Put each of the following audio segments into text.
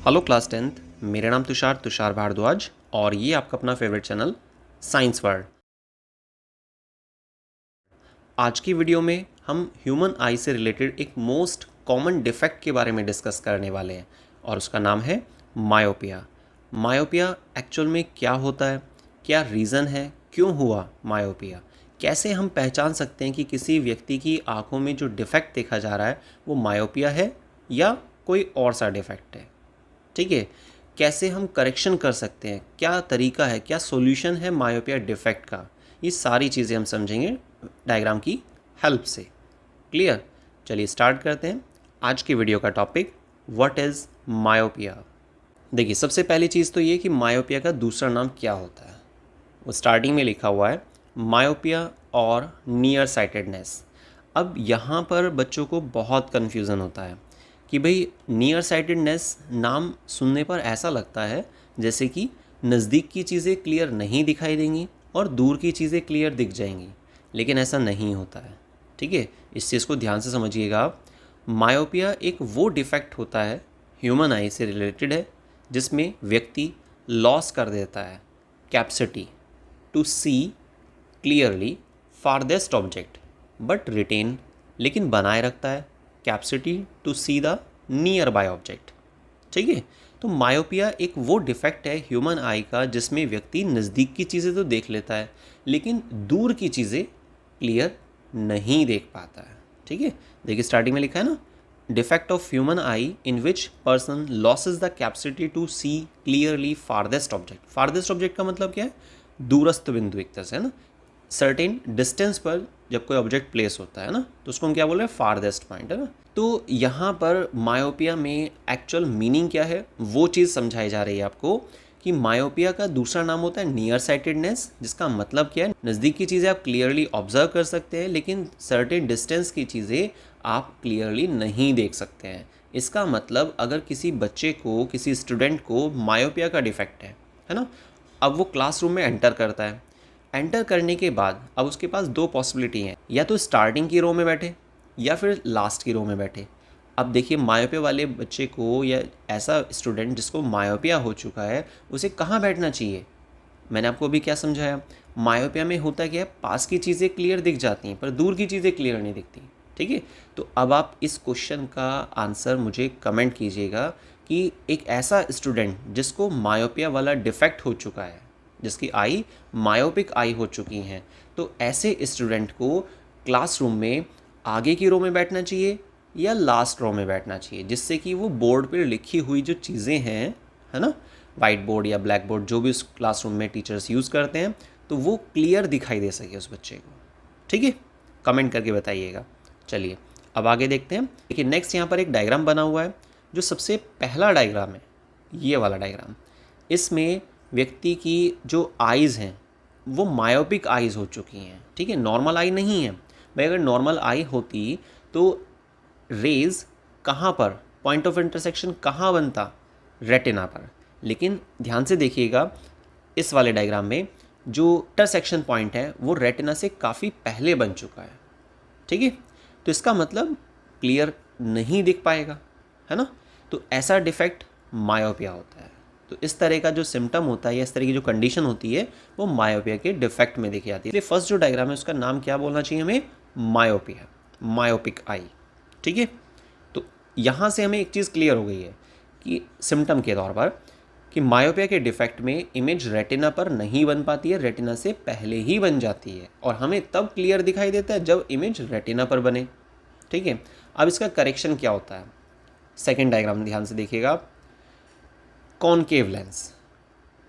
Hello class 10th। मेरा नाम तुषार भारद्वाज और ये आपका अपना फेवरेट चैनल साइंस वर्ल्ड। आज की वीडियो में हम ह्यूमन आई से रिलेटेड एक मोस्ट कॉमन डिफेक्ट के बारे में डिस्कस करने वाले हैं और उसका नाम है मायोपिया। मायोपिया एक्चुअल में क्या होता है, क्या रीज़न है, क्यों हुआ मायोपिया, कैसे हम पहचान सकते हैं कि किसी व्यक्ति की आंखों में जो डिफेक्ट देखा जा रहा है वो मायोपिया है या कोई और सा डिफेक्ट है। ठीक है, कैसे हम करेक्शन कर सकते हैं, क्या तरीका है, क्या सॉल्यूशन है मायोपिया डिफेक्ट का, ये सारी चीज़ें हम समझेंगे डायग्राम की हेल्प से। क्लियर? चलिए स्टार्ट करते हैं आज की वीडियो का टॉपिक, व्हाट इज़ मायोपिया। देखिए, सबसे पहली चीज़ तो ये कि मायोपिया का दूसरा नाम क्या होता है। वो स्टार्टिंग में लिखा हुआ है मायोपिया और नियर साइटेडनेस। अब यहाँ पर बच्चों को बहुत कन्फ्यूज़न होता है कि भाई नियर साइटेडनेस नाम सुनने पर ऐसा लगता है जैसे कि नज़दीक की चीज़ें क्लियर नहीं दिखाई देंगी और दूर की चीज़ें क्लियर दिख जाएंगी, लेकिन ऐसा नहीं होता है। ठीक है, इस चीज़ को ध्यान से समझिएगा आप। मायोपिया एक वो डिफेक्ट होता है, ह्यूमन आई से रिलेटेड है, जिसमें व्यक्ति लॉस कर देता है capacity to see clearly farthest object but retain, लेकिन बनाए रखता है capacity to see the nearby object. ठीक है, तो मायोपिया एक वो डिफेक्ट है ह्यूमन आई का जिसमें व्यक्ति नज़दीक की चीज़ें तो देख लेता है लेकिन दूर की चीज़ें क्लियर नहीं देख पाता है। ठीक है, देखिए स्टार्टिंग में लिखा है ना, defect of human eye in which person loses the capacity to see clearly farthest object. Farthest object का मतलब क्या है? दूरस्थ बिंदु, एक तरह से है ना, सर्टेन डिस्टेंस पर जब कोई ऑब्जेक्ट प्लेस होता है ना, तो उसको हम क्या बोल रहे हैं? फारदेस्ट पॉइंट, है ना। तो यहाँ पर मायोपिया में एक्चुअल मीनिंग क्या है वो चीज़ समझाई जा रही है आपको कि मायोपिया का दूसरा नाम होता है नियर साइटेडनेस, जिसका मतलब क्या है? नज़दीक की चीज़ें आप क्लियरली ऑब्जर्व कर सकते हैं लेकिन सर्टेन डिस्टेंस की चीज़ें आप क्लियरली नहीं देख सकते हैं। इसका मतलब अगर किसी बच्चे को, किसी स्टूडेंट को मायोपिया का डिफेक्ट है ना, अब वो क्लासरूम में एंटर करता है। एंटर करने के बाद अब उसके पास दो पॉसिबिलिटी हैं, या तो स्टार्टिंग की रो में बैठे या फिर लास्ट की रो में बैठे। अब देखिए, मायोपिया वाले बच्चे को या ऐसा स्टूडेंट जिसको मायोपिया हो चुका है उसे कहाँ बैठना चाहिए? मैंने आपको अभी क्या समझाया, मायोपिया में होता क्या है, पास की चीज़ें क्लियर दिख जाती हैं पर दूर की चीज़ें क्लियर नहीं दिखती। ठीक है, तो अब आप इस क्वेश्चन का आंसर मुझे कमेंट कीजिएगा कि एक ऐसा स्टूडेंट जिसको मायोपिया वाला डिफेक्ट हो चुका है, जिसकी आई मायोपिक आई हो चुकी हैं, तो ऐसे स्टूडेंट को क्लासरूम में आगे की रो में बैठना चाहिए या लास्ट रो में बैठना चाहिए, जिससे कि वो बोर्ड पर लिखी हुई जो चीज़ें हैं, है ना, वाइट बोर्ड या ब्लैक बोर्ड जो भी उस क्लासरूम में टीचर्स यूज़ करते हैं, तो वो क्लियर दिखाई दे सके उस बच्चे को। ठीक है, कमेंट करके बताइएगा। चलिए अब आगे देखते हैं। देखिए नेक्स्ट यहाँ पर एक डायग्राम बना हुआ है, जो सबसे पहला डायग्राम है ये वाला डायग्राम। इसमें व्यक्ति की जो आइज़ हैं वो मायोपिक आइज़ हो चुकी हैं। ठीक है, नॉर्मल आई नहीं है भाई। अगर नॉर्मल आई होती तो रेज कहाँ पर, पॉइंट ऑफ इंटरसेक्शन कहाँ बनता? रेटिना पर। लेकिन ध्यान से देखिएगा, इस वाले डायग्राम में जो इंटरसेक्शन पॉइंट है वो रेटिना से काफ़ी पहले बन चुका है। ठीक है, तो इसका मतलब क्लियर नहीं दिख पाएगा, है ना। तो ऐसा डिफेक्ट मायोपिया होता है। तो इस तरह का जो सिम्टम होता है या इस तरह की जो कंडीशन होती है वो मायोपिया के डिफेक्ट में देखी जाती है। इसलिए फर्स्ट जो डायग्राम है उसका नाम क्या बोलना चाहिए हमें? Myopia, myopic eye. ठीक है, तो यहाँ से हमें एक चीज़ क्लियर हो गई है कि सिम्टम के तौर पर कि मायोपिया के डिफेक्ट में इमेज रेटिना पर नहीं बन पाती है, रेटिना से पहले ही बन जाती है और हमें तब क्लियर दिखाई देता है जब इमेज रेटिना पर बने। ठीक है, अब इसका करेक्शन क्या होता है? सेकेंड डायग्राम ध्यान से देखिएगा आप। Concave lens.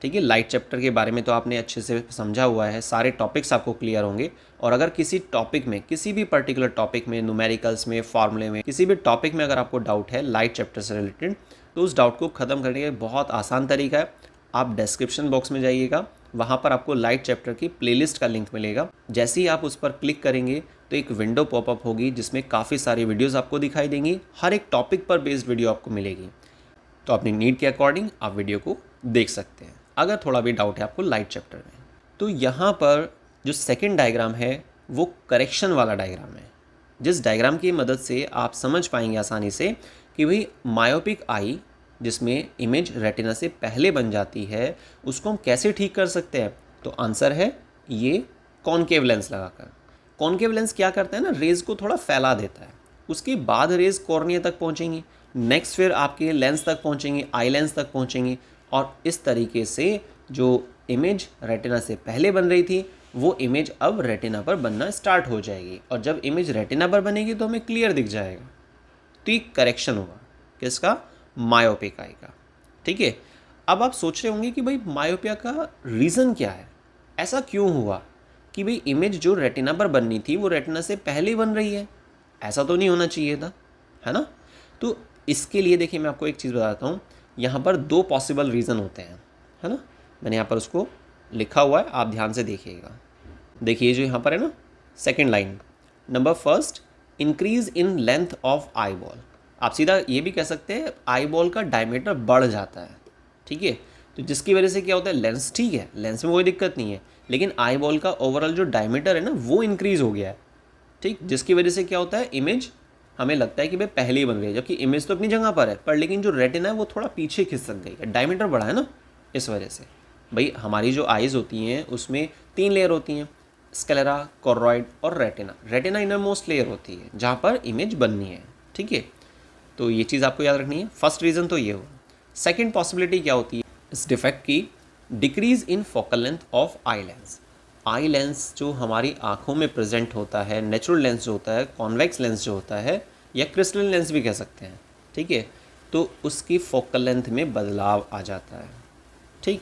ठीक है, लाइट चैप्टर के बारे में तो आपने अच्छे से समझा हुआ है, सारे टॉपिक्स आपको क्लियर होंगे। और अगर किसी टॉपिक में, किसी भी पर्टिकुलर टॉपिक में, न्यूमेरिकल्स में, फार्मूले में, किसी भी टॉपिक में अगर आपको डाउट है लाइट चैप्टर से रिलेटेड, तो उस डाउट को ख़त्म करने का बहुत आसान तरीका है। आप डिस्क्रिप्शन बॉक्स में जाइएगा, वहाँ पर आपको लाइट चैप्टर की प्लेलिस्ट का लिंक मिलेगा। जैसे ही आप उस पर क्लिक करेंगे तो एक विंडो पॉपअप होगी जिसमें काफ़ी सारी वीडियोज़ आपको दिखाई देंगी, हर एक टॉपिक पर बेस्ड वीडियो आपको मिलेगी। तो अपनी नीड के अकॉर्डिंग आप वीडियो को देख सकते हैं अगर थोड़ा भी डाउट है आपको लाइट चैप्टर में। तो यहाँ पर जो सेकंड डायग्राम है वो करेक्शन वाला डायग्राम है, जिस डायग्राम की मदद से आप समझ पाएंगे आसानी से कि भाई मायोपिक आई जिसमें इमेज रेटिना से पहले बन जाती है, उसको हम कैसे ठीक कर सकते हैं? तो आंसर है ये कॉनकेव लेंस लगाकर। कॉनकेव लेंस क्या करता है ना, रेज को थोड़ा फैला देता है, उसके बाद रेज कॉर्निया तक पहुंचेंगी, नेक्स्ट फिर आपके लेंस तक पहुंचेंगी, आई लेंस तक पहुंचेंगी, और इस तरीके से जो इमेज रेटिना से पहले बन रही थी वो इमेज अब रेटिना पर बनना स्टार्ट हो जाएगी, और जब इमेज रेटिना पर बनेगी तो हमें क्लियर दिख जाएगा। तो ये करेक्शन होगा किसका? मायोपिक आई का। ठीक है, अब आप सोच रहे होंगे कि भाई मायोपिया का रीज़न क्या है, ऐसा क्यों हुआ कि भाई इमेज जो रेटिना पर बननी थी वो रेटिना से पहले बन रही है, ऐसा तो नहीं होना चाहिए था, है ना? तो इसके लिए देखिए मैं आपको एक चीज़ बताता हूँ, यहाँ पर दो पॉसिबल रीज़न होते हैं, है ना? मैंने यहाँ पर उसको लिखा हुआ है, आप ध्यान से देखिएगा। देखिए जो यहाँ पर है ना, second line, number first, increase in length of eye ball. आप सीधा ये भी कह सकते हैं आई बॉल का डायमीटर बढ़ जाता है, ठीक है? तो जिसकी वजह से क्या होता है, लेंस ठीक है, लेंस में कोई दिक्कत नहीं है, लेकिन आई बॉल का ओवरऑल जो डायमीटर है ना वो इंक्रीज हो गया है, ठीक, जिसकी वजह से क्या होता है, इमेज हमें लगता है कि भाई पहले ही बन गई है, जबकि इमेज तो अपनी जगह पर है, पर लेकिन जो रेटिना है वो थोड़ा पीछे खिसक गई है, डायमीटर बढ़ा है ना, इस वजह से। भाई हमारी जो आइज़ होती हैं उसमें 3 लेयर होती हैं, स्क्लेरा, कोरोइड और retina. Retina inner most layer होती है जहाँ पर इमेज बननी है, ठीक है? तो ये चीज़ आपको याद रखनी है। फर्स्ट रीज़न तो ये हो। सेकेंड पॉसिबिलिटी क्या होती है इस डिफेक्ट की? Decrease in focal length of eye lens. Eye lens जो हमारी आँखों में प्रेजेंट होता है, नेचुरल लेंस जो होता है, कॉन्वेक्स लेंस जो होता है, या क्रिस्टल लेंस भी कह सकते हैं, ठीक है? तो उसकी फोकल लेंथ में बदलाव आ जाता है, ठीक,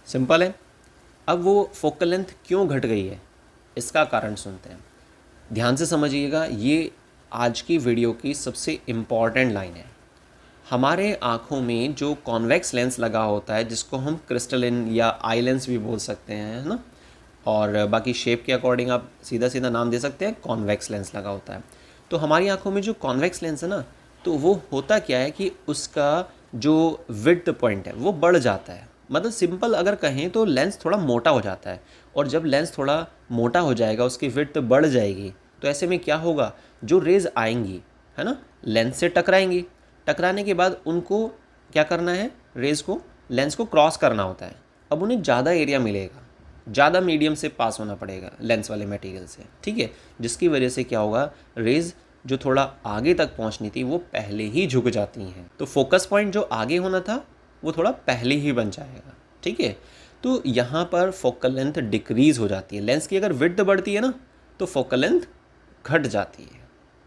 सिंपल है। अब वो फोकल लेंथ क्यों घट गई है, इसका कारण सुनते हैं, ध्यान से समझिएगा। ये आज की वीडियो की सबसे इम्पॉर्टेंट लाइन है। हमारे आँखों में जो कॉन्वेक्स लेंस लगा होता है, जिसको हम क्रिस्टलिन या आई लेंस भी बोल सकते हैं, है ना, और बाकी शेप के अकॉर्डिंग आप सीधा सीधा नाम दे सकते हैं, कॉन्वेक्स लेंस लगा होता है। तो हमारी आँखों में जो कॉन्वेक्स लेंस है ना, तो वो होता क्या है कि उसका जो विड्थ पॉइंट है वो बढ़ जाता है। मतलब सिंपल अगर कहें तो लेंस थोड़ा मोटा हो जाता है, और जब लेंस थोड़ा मोटा हो जाएगा, उसकी विड्थ बढ़ जाएगी, तो ऐसे में क्या होगा, जो रेज आएंगी, है ना, लेंस से टकराएंगी, टकराने के बाद उनको क्या करना है, रेज को, लेंस को क्रॉस करना होता है। अब उन्हें ज़्यादा एरिया मिलेगा, ज़्यादा मीडियम से पास होना पड़ेगा लेंस वाले मटेरियल से, ठीक है? जिसकी वजह से क्या होगा, रेज जो थोड़ा आगे तक पहुंचनी थी वो पहले ही झुक जाती हैं। तो फोकस पॉइंट जो आगे होना था वो थोड़ा पहले ही बन जाएगा, ठीक है? तो यहाँ पर फोकल लेंथ डिक्रीज हो जाती है। लेंस की अगर विड्थ बढ़ती है ना तो फोकल लेंथ घट जाती है।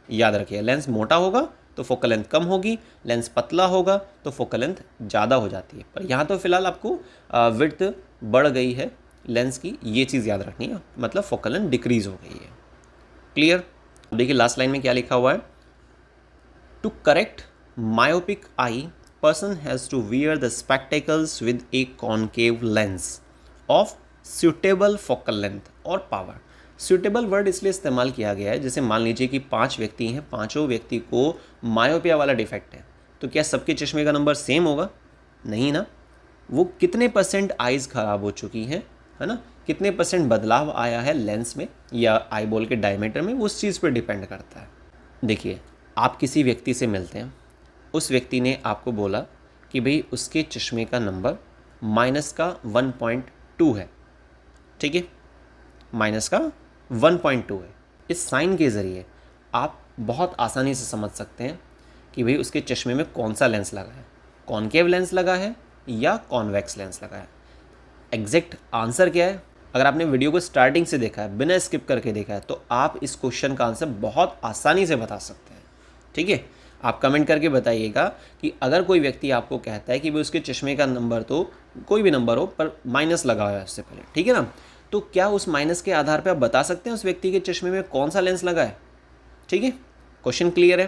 याद रखिए, लेंस मोटा होगा तो फोकल लेंथ कम होगी, लेंस पतला होगा तो फोकल लेंथ ज़्यादा हो जाती है। पर यहाँ तो फिलहाल आपको विड्थ बढ़ गई है लेंस की, ये चीज़ याद रखनी है, मतलब फोकल लेंथ डिक्रीज हो गई है। क्लियर? देखिए लास्ट लाइन में क्या लिखा हुआ है, to correct myopic eye person has to wear the spectacles with a concave lens of suitable focal length और power। suitable वर्ड इसलिए इस्तेमाल किया गया है, जैसे मान लीजिए कि 5 व्यक्ति हैं, पांचों व्यक्ति को मायोपिया वाला डिफेक्ट है, तो क्या सबके चश्मे का नंबर सेम होगा? नहीं ना। वो कितने परसेंट आइज़ खराब हो चुकी हैं, है ना, कितने परसेंट बदलाव आया है लेंस में या आई बॉल के डायमीटर में, वो उस चीज़ पर डिपेंड करता है। देखिए, आप किसी व्यक्ति से मिलते हैं, उस व्यक्ति ने आपको बोला कि भाई उसके चश्मे का नंबर माइनस का 1.2 है, ठीक है, माइनस का 1.2 है। इस साइन के ज़रिए आप बहुत आसानी से समझ सकते हैं कि भाई उसके चश्मे में कौन सा लेंस लगा है, कॉनकेव लेंस लगा है या कॉन्वेक्स लेंस लगा है। एग्जैक्ट आंसर क्या है? अगर आपने वीडियो को स्टार्टिंग से देखा है, बिना स्किप करके देखा है, तो आप इस क्वेश्चन का आंसर बहुत आसानी से बता सकते हैं, ठीक है? आप कमेंट करके बताइएगा कि अगर कोई व्यक्ति आपको कहता है कि भाई उसके चश्मे का नंबर, तो कोई भी नंबर हो पर माइनस लगा हुआ है उससे पहले, ठीक है ना, तो क्या उस माइनस के आधार पे आप बता सकते हैं उस व्यक्ति के चश्मे में कौन सा लेंस लगा है? ठीक है, क्वेश्चन क्लियर है?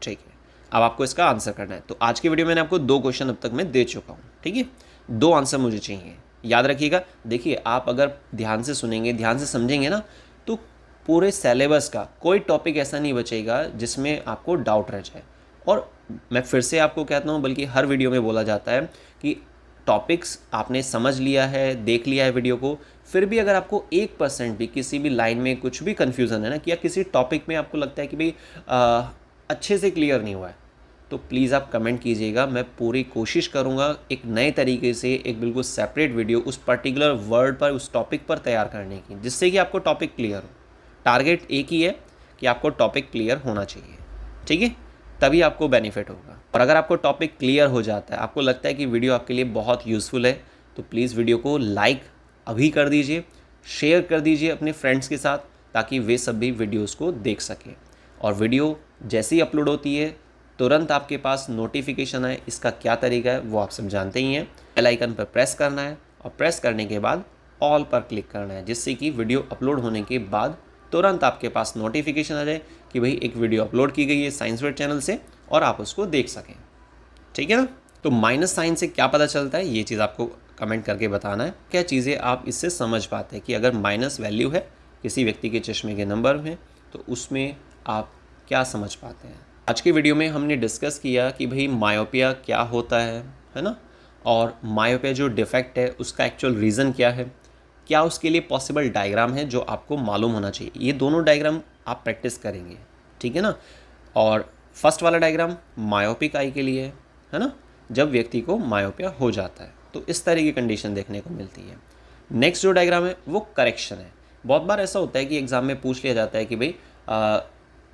ठीक है, अब आपको इसका आंसर करना है। तो आज की वीडियो में मैंने आपको 2 क्वेश्चन अब तक मैं दे चुका हूँ, ठीक है, 2 आंसर मुझे चाहिए, याद रखिएगा। देखिए, आप अगर ध्यान से सुनेंगे, ध्यान से समझेंगे ना, तो पूरे सिलेबस का कोई टॉपिक ऐसा नहीं बचेगा जिसमें आपको डाउट रह जाए। और मैं फिर से आपको कहता हूँ, बल्कि हर वीडियो में बोला जाता है कि टॉपिक्स आपने समझ लिया है, देख लिया है वीडियो को, फिर भी अगर आपको 1% भी किसी भी लाइन में कुछ भी कन्फ्यूज़न है ना, कि या किसी टॉपिक में आपको लगता है कि भाई अच्छे से क्लियर नहीं हुआ है, तो प्लीज़ आप कमेंट कीजिएगा। मैं पूरी कोशिश करूँगा एक नए तरीके से एक बिल्कुल सेपरेट वीडियो उस पर्टिकुलर वर्ड पर, उस टॉपिक पर तैयार करने की, जिससे कि आपको टॉपिक क्लियर हो। टारगेट एक ही है कि आपको टॉपिक क्लियर होना चाहिए, ठीक है, तभी आपको बेनिफिट होगा। और अगर आपको टॉपिक क्लियर हो जाता है, आपको लगता है कि वीडियो आपके लिए बहुत यूज़फुल है, तो प्लीज़ वीडियो को लाइक अभी कर दीजिए, शेयर कर दीजिए अपने फ्रेंड्स के साथ, ताकि वे सब भी वीडियोज़ को देख सकें। और वीडियो जैसे ही अपलोड होती है तुरंत आपके पास नोटिफिकेशन आए। इसका क्या तरीका है वो आप सब जानते ही हैं। बेल आइकन पर प्रेस करना है और प्रेस करने के बाद ऑल पर क्लिक करना है, जिससे कि वीडियो अपलोड होने के बाद तुरंत आपके पास नोटिफिकेशन आ जाए कि भाई एक वीडियो अपलोड की गई है साइंस वर्ड चैनल से और आप उसको देख सकें, ठीक है ना। तो माइनस साइन से क्या पता चलता है, ये चीज़ आपको कमेंट करके बताना है। क्या चीज़ें आप इससे समझ पाते हैं कि अगर माइनस वैल्यू है किसी व्यक्ति के चश्मे के नंबर में, तो उसमें आप क्या समझ पाते हैं। आज की वीडियो में हमने डिस्कस किया कि भाई मायोपिया क्या होता है ना, और मायोपिया जो डिफेक्ट है उसका एक्चुअल रीज़न क्या है, क्या उसके लिए पॉसिबल डायग्राम है जो आपको मालूम होना चाहिए। ये दोनों डायग्राम आप प्रैक्टिस करेंगे, ठीक है ना। और फर्स्ट वाला डायग्राम मायोपिक आई के लिए है ना, जब व्यक्ति को मायोपिया हो जाता है तो इस तरह की कंडीशन देखने को मिलती है। नेक्स्ट जो डायग्राम है वो करेक्शन है। बहुत बार ऐसा होता है कि एग्जाम में पूछ लिया जाता है कि भाई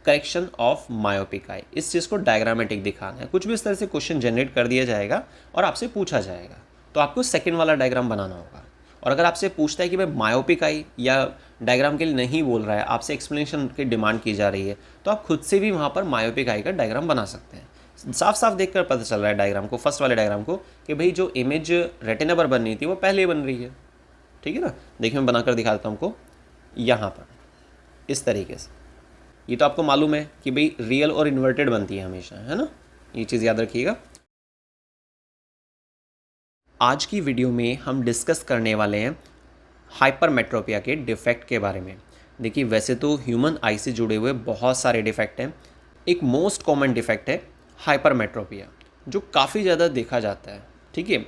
करेक्शन ऑफ मायोपिक आई, इस चीज़ को डायग्रामेटिक दिखाना है। कुछ भी इस तरह से क्वेश्चन जनरेट कर दिया जाएगा और आपसे पूछा जाएगा, तो आपको सेकंड वाला डायग्राम बनाना होगा। और अगर आपसे पूछता है कि भाई मायोपिक आई या डायग्राम के लिए नहीं बोल रहा है, आपसे एक्सप्लेनेशन की डिमांड की जा रही है, तो आप खुद से भी वहाँ पर मायोपिक आई का डायग्राम बना सकते हैं। साफ साफ देखकर पता चल रहा है डायग्राम को, फर्स्ट वाले डायग्राम को, कि भाई जो इमेज रेटिना पर बननी थी वो पहले ही बन रही है, ठीक है ना। देखिए मैं बनाकर दिखा देता हूँ आपको यहाँ पर इस तरीके से। ये तो आपको मालूम है कि भाई रियल और इन्वर्टेड बनती है हमेशा, है ना, ये चीज़ याद रखिएगा। आज की वीडियो में हम डिस्कस करने वाले हैं हाइपरमेट्रोपिया के डिफेक्ट के बारे में। देखिए वैसे तो ह्यूमन आई से जुड़े हुए बहुत सारे डिफेक्ट हैं। एक मोस्ट कॉमन डिफेक्ट है हाइपरमेट्रोपिया, जो काफ़ी ज़्यादा देखा जाता है, ठीक है।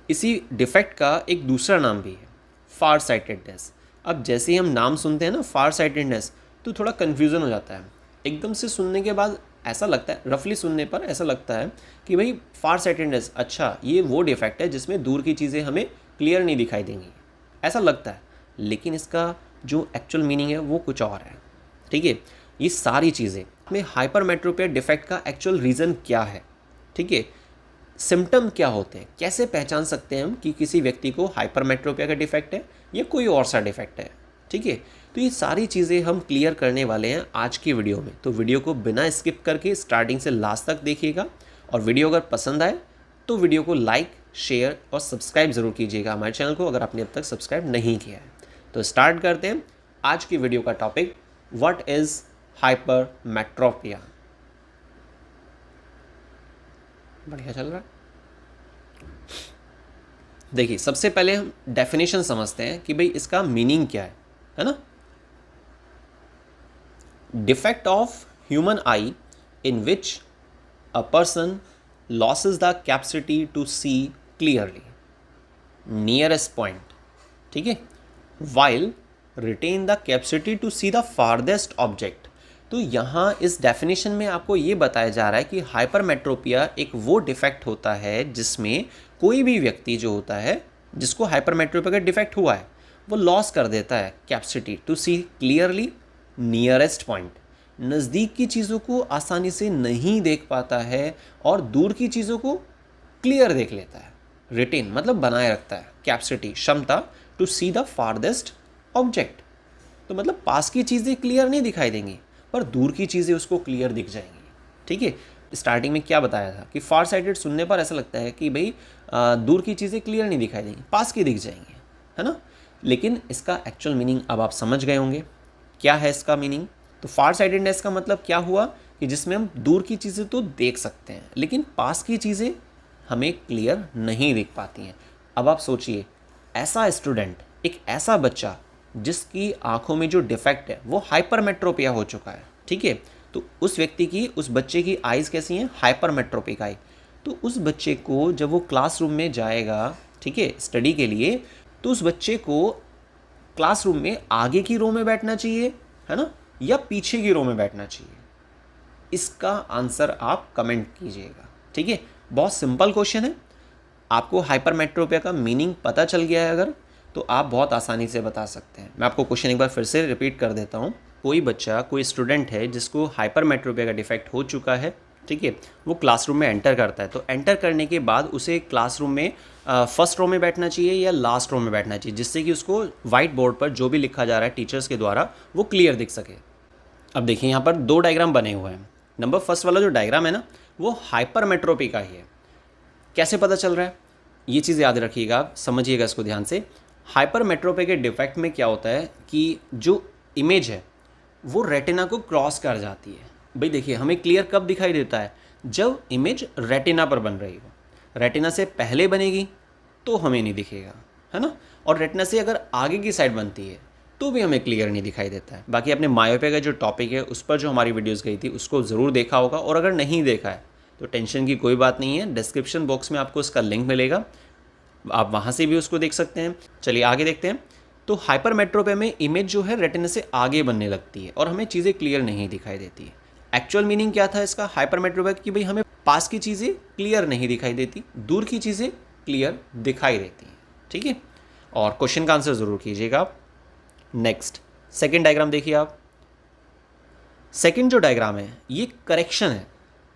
इसी डिफेक्ट का एक दूसरा नाम भी है फार साइटेडनेस। अब जैसे ही हम नाम सुनते हैं ना फार साइटेडनेस, तो थोड़ा कन्फ्यूज़न हो जाता है। एकदम से सुनने के बाद ऐसा लगता है, रफली सुनने पर ऐसा लगता है कि भाई फार साइटेडनेस, अच्छा ये वो डिफेक्ट है जिसमें दूर की चीज़ें हमें क्लियर नहीं दिखाई देंगी, ऐसा लगता है। लेकिन इसका जो एक्चुअल मीनिंग है वो कुछ और है, ठीक है। ये सारी चीज़ें में हाइपरमेट्रोपिया डिफेक्ट का एक्चुअल रीज़न क्या है, ठीक है, सिम्टम क्या होते हैं, कैसे पहचान सकते हैं हम कि किसी व्यक्ति को हाइपरमेट्रोपिया का डिफेक्ट है या कोई और सा डिफेक्ट है, ठीक है। तो ये सारी चीज़ें हम क्लियर करने वाले हैं आज की वीडियो में। तो वीडियो को बिना स्किप करके स्टार्टिंग से लास्ट तक देखिएगा। और वीडियो अगर पसंद आए तो वीडियो को लाइक, शेयर और सब्सक्राइब ज़रूर कीजिएगा हमारे चैनल को, अगर आपने अब तक सब्सक्राइब नहीं किया है। तो स्टार्ट करते हैं आज की वीडियो का टॉपिक, व्हाट इज़ हाइपरमेट्रोपिया। बढ़िया चल रहा है। देखिए सबसे पहले हम डेफिनेशन समझते हैं कि भाई इसका मीनिंग क्या है ना। Defect of human eye in which a person loses the capacity to see clearly nearest point, ठीक है, while retain the capacity to see the farthest object. तो यहाँ इस डेफिनेशन में आपको ये बताया जा रहा है कि हाइपरमेट्रोपिया एक वो डिफेक्ट होता है जिसमें कोई भी व्यक्ति जो होता है जिसको हाइपरमेट्रोपिया का डिफेक्ट हुआ है वो लॉस कर देता है capacity to see clearly nearest point, नज़दीक की चीज़ों को आसानी से नहीं देख पाता है और दूर की चीज़ों को क्लियर देख लेता है। रिटेन मतलब बनाए रखता है, कैपेसिटी क्षमता, to see the farthest object, तो मतलब पास की चीज़ें क्लियर नहीं दिखाई देंगी पर दूर की चीज़ें उसको क्लियर दिख जाएंगी, ठीक है। स्टार्टिंग में क्या बताया था कि फार साइटेड सुनने पर ऐसा लगता है कि भाई दूर की चीज़ें क्लियर नहीं दिखाई देंगी, पास की दिख जाएंगी, है ना। लेकिन इसका एक्चुअल मीनिंग अब आप समझ गए होंगे क्या है इसका मीनिंग। तो फार साइटेडनेस का मतलब क्या हुआ कि जिसमें हम दूर की चीज़ें तो देख सकते हैं लेकिन पास की चीज़ें हमें क्लियर नहीं दिख पाती हैं। अब आप सोचिए ऐसा स्टूडेंट, एक ऐसा बच्चा जिसकी आंखों में जो डिफेक्ट है वो हाइपरमेट्रोपिया हो चुका है, ठीक है, तो उस व्यक्ति की, उस बच्चे की आइज़ कैसी हैं, हाइपरमेट्रोपिक आई। तो उस बच्चे को जब वो क्लासरूम में जाएगा, ठीक है, स्टडी के लिए, तो उस बच्चे को क्लासरूम में आगे की रो में बैठना चाहिए, है ना, या पीछे की रो में बैठना चाहिए। इसका आंसर आप कमेंट कीजिएगा, ठीक है। बहुत सिंपल क्वेश्चन है। आपको हाइपरमेट्रोपिया का मीनिंग पता चल गया है अगर, तो आप बहुत आसानी से बता सकते हैं। मैं आपको क्वेश्चन एक बार फिर से रिपीट कर देता हूँ। कोई बच्चा, कोई स्टूडेंट है जिसको हाइपरमेट्रोपिया का डिफेक्ट हो चुका है, ठीक है, वो क्लासरूम में एंटर करता है, तो एंटर करने के बाद उसे क्लासरूम में फर्स्ट रो में बैठना चाहिए या लास्ट रो में बैठना चाहिए, जिससे कि उसको वाइट बोर्ड पर जो भी लिखा जा रहा है टीचर्स के द्वारा वो क्लियर दिख सके। अब देखिए यहाँ पर दो डायग्राम बने हुए हैं। नंबर फर्स्ट वाला जो डायग्राम है ना, वो हाइपरमेट्रोपी का ही है। कैसे पता चल रहा है, ये चीज़ याद रखिएगा, आप समझिएगा इसको ध्यान से। हाइपरमेट्रोपी के डिफेक्ट में क्या होता है कि जो इमेज है वो रेटिना को क्रॉस कर जाती है। भाई देखिए, हमें क्लियर कब दिखाई देता है, जब इमेज रेटिना पर बन रही हो। रेटिना से पहले बनेगी तो हमें नहीं दिखेगा, है ना, और रेटिना से अगर आगे की साइड बनती है तो भी हमें क्लियर नहीं दिखाई देता है। बाकी आपने मायोपिया का जो टॉपिक है उस पर जो हमारी वीडियोस गई थी उसको ज़रूर देखा होगा, और अगर नहीं देखा है तो टेंशन की कोई बात नहीं है, डिस्क्रिप्शन बॉक्स में आपको उसका लिंक मिलेगा, आप वहाँ से भी उसको देख सकते हैं। चलिए आगे देखते हैं। तो हाइपरमेट्रोपिया में इमेज जो है रेटिना से आगे बनने लगती है और हमें चीज़ें क्लियर नहीं दिखाई देती है। एक्चुअल मीनिंग क्या था इसका हाइपरमेट्रोपिया की, भाई हमें पास की चीज़ें क्लियर नहीं दिखाई देती, दूर की चीज़ें क्लियर दिखाई देती हैं, ठीक है। और क्वेश्चन का आंसर ज़रूर कीजिएगा आप। नेक्स्ट सेकेंड डायग्राम देखिए आप। सेकेंड जो डायग्राम है ये करेक्शन है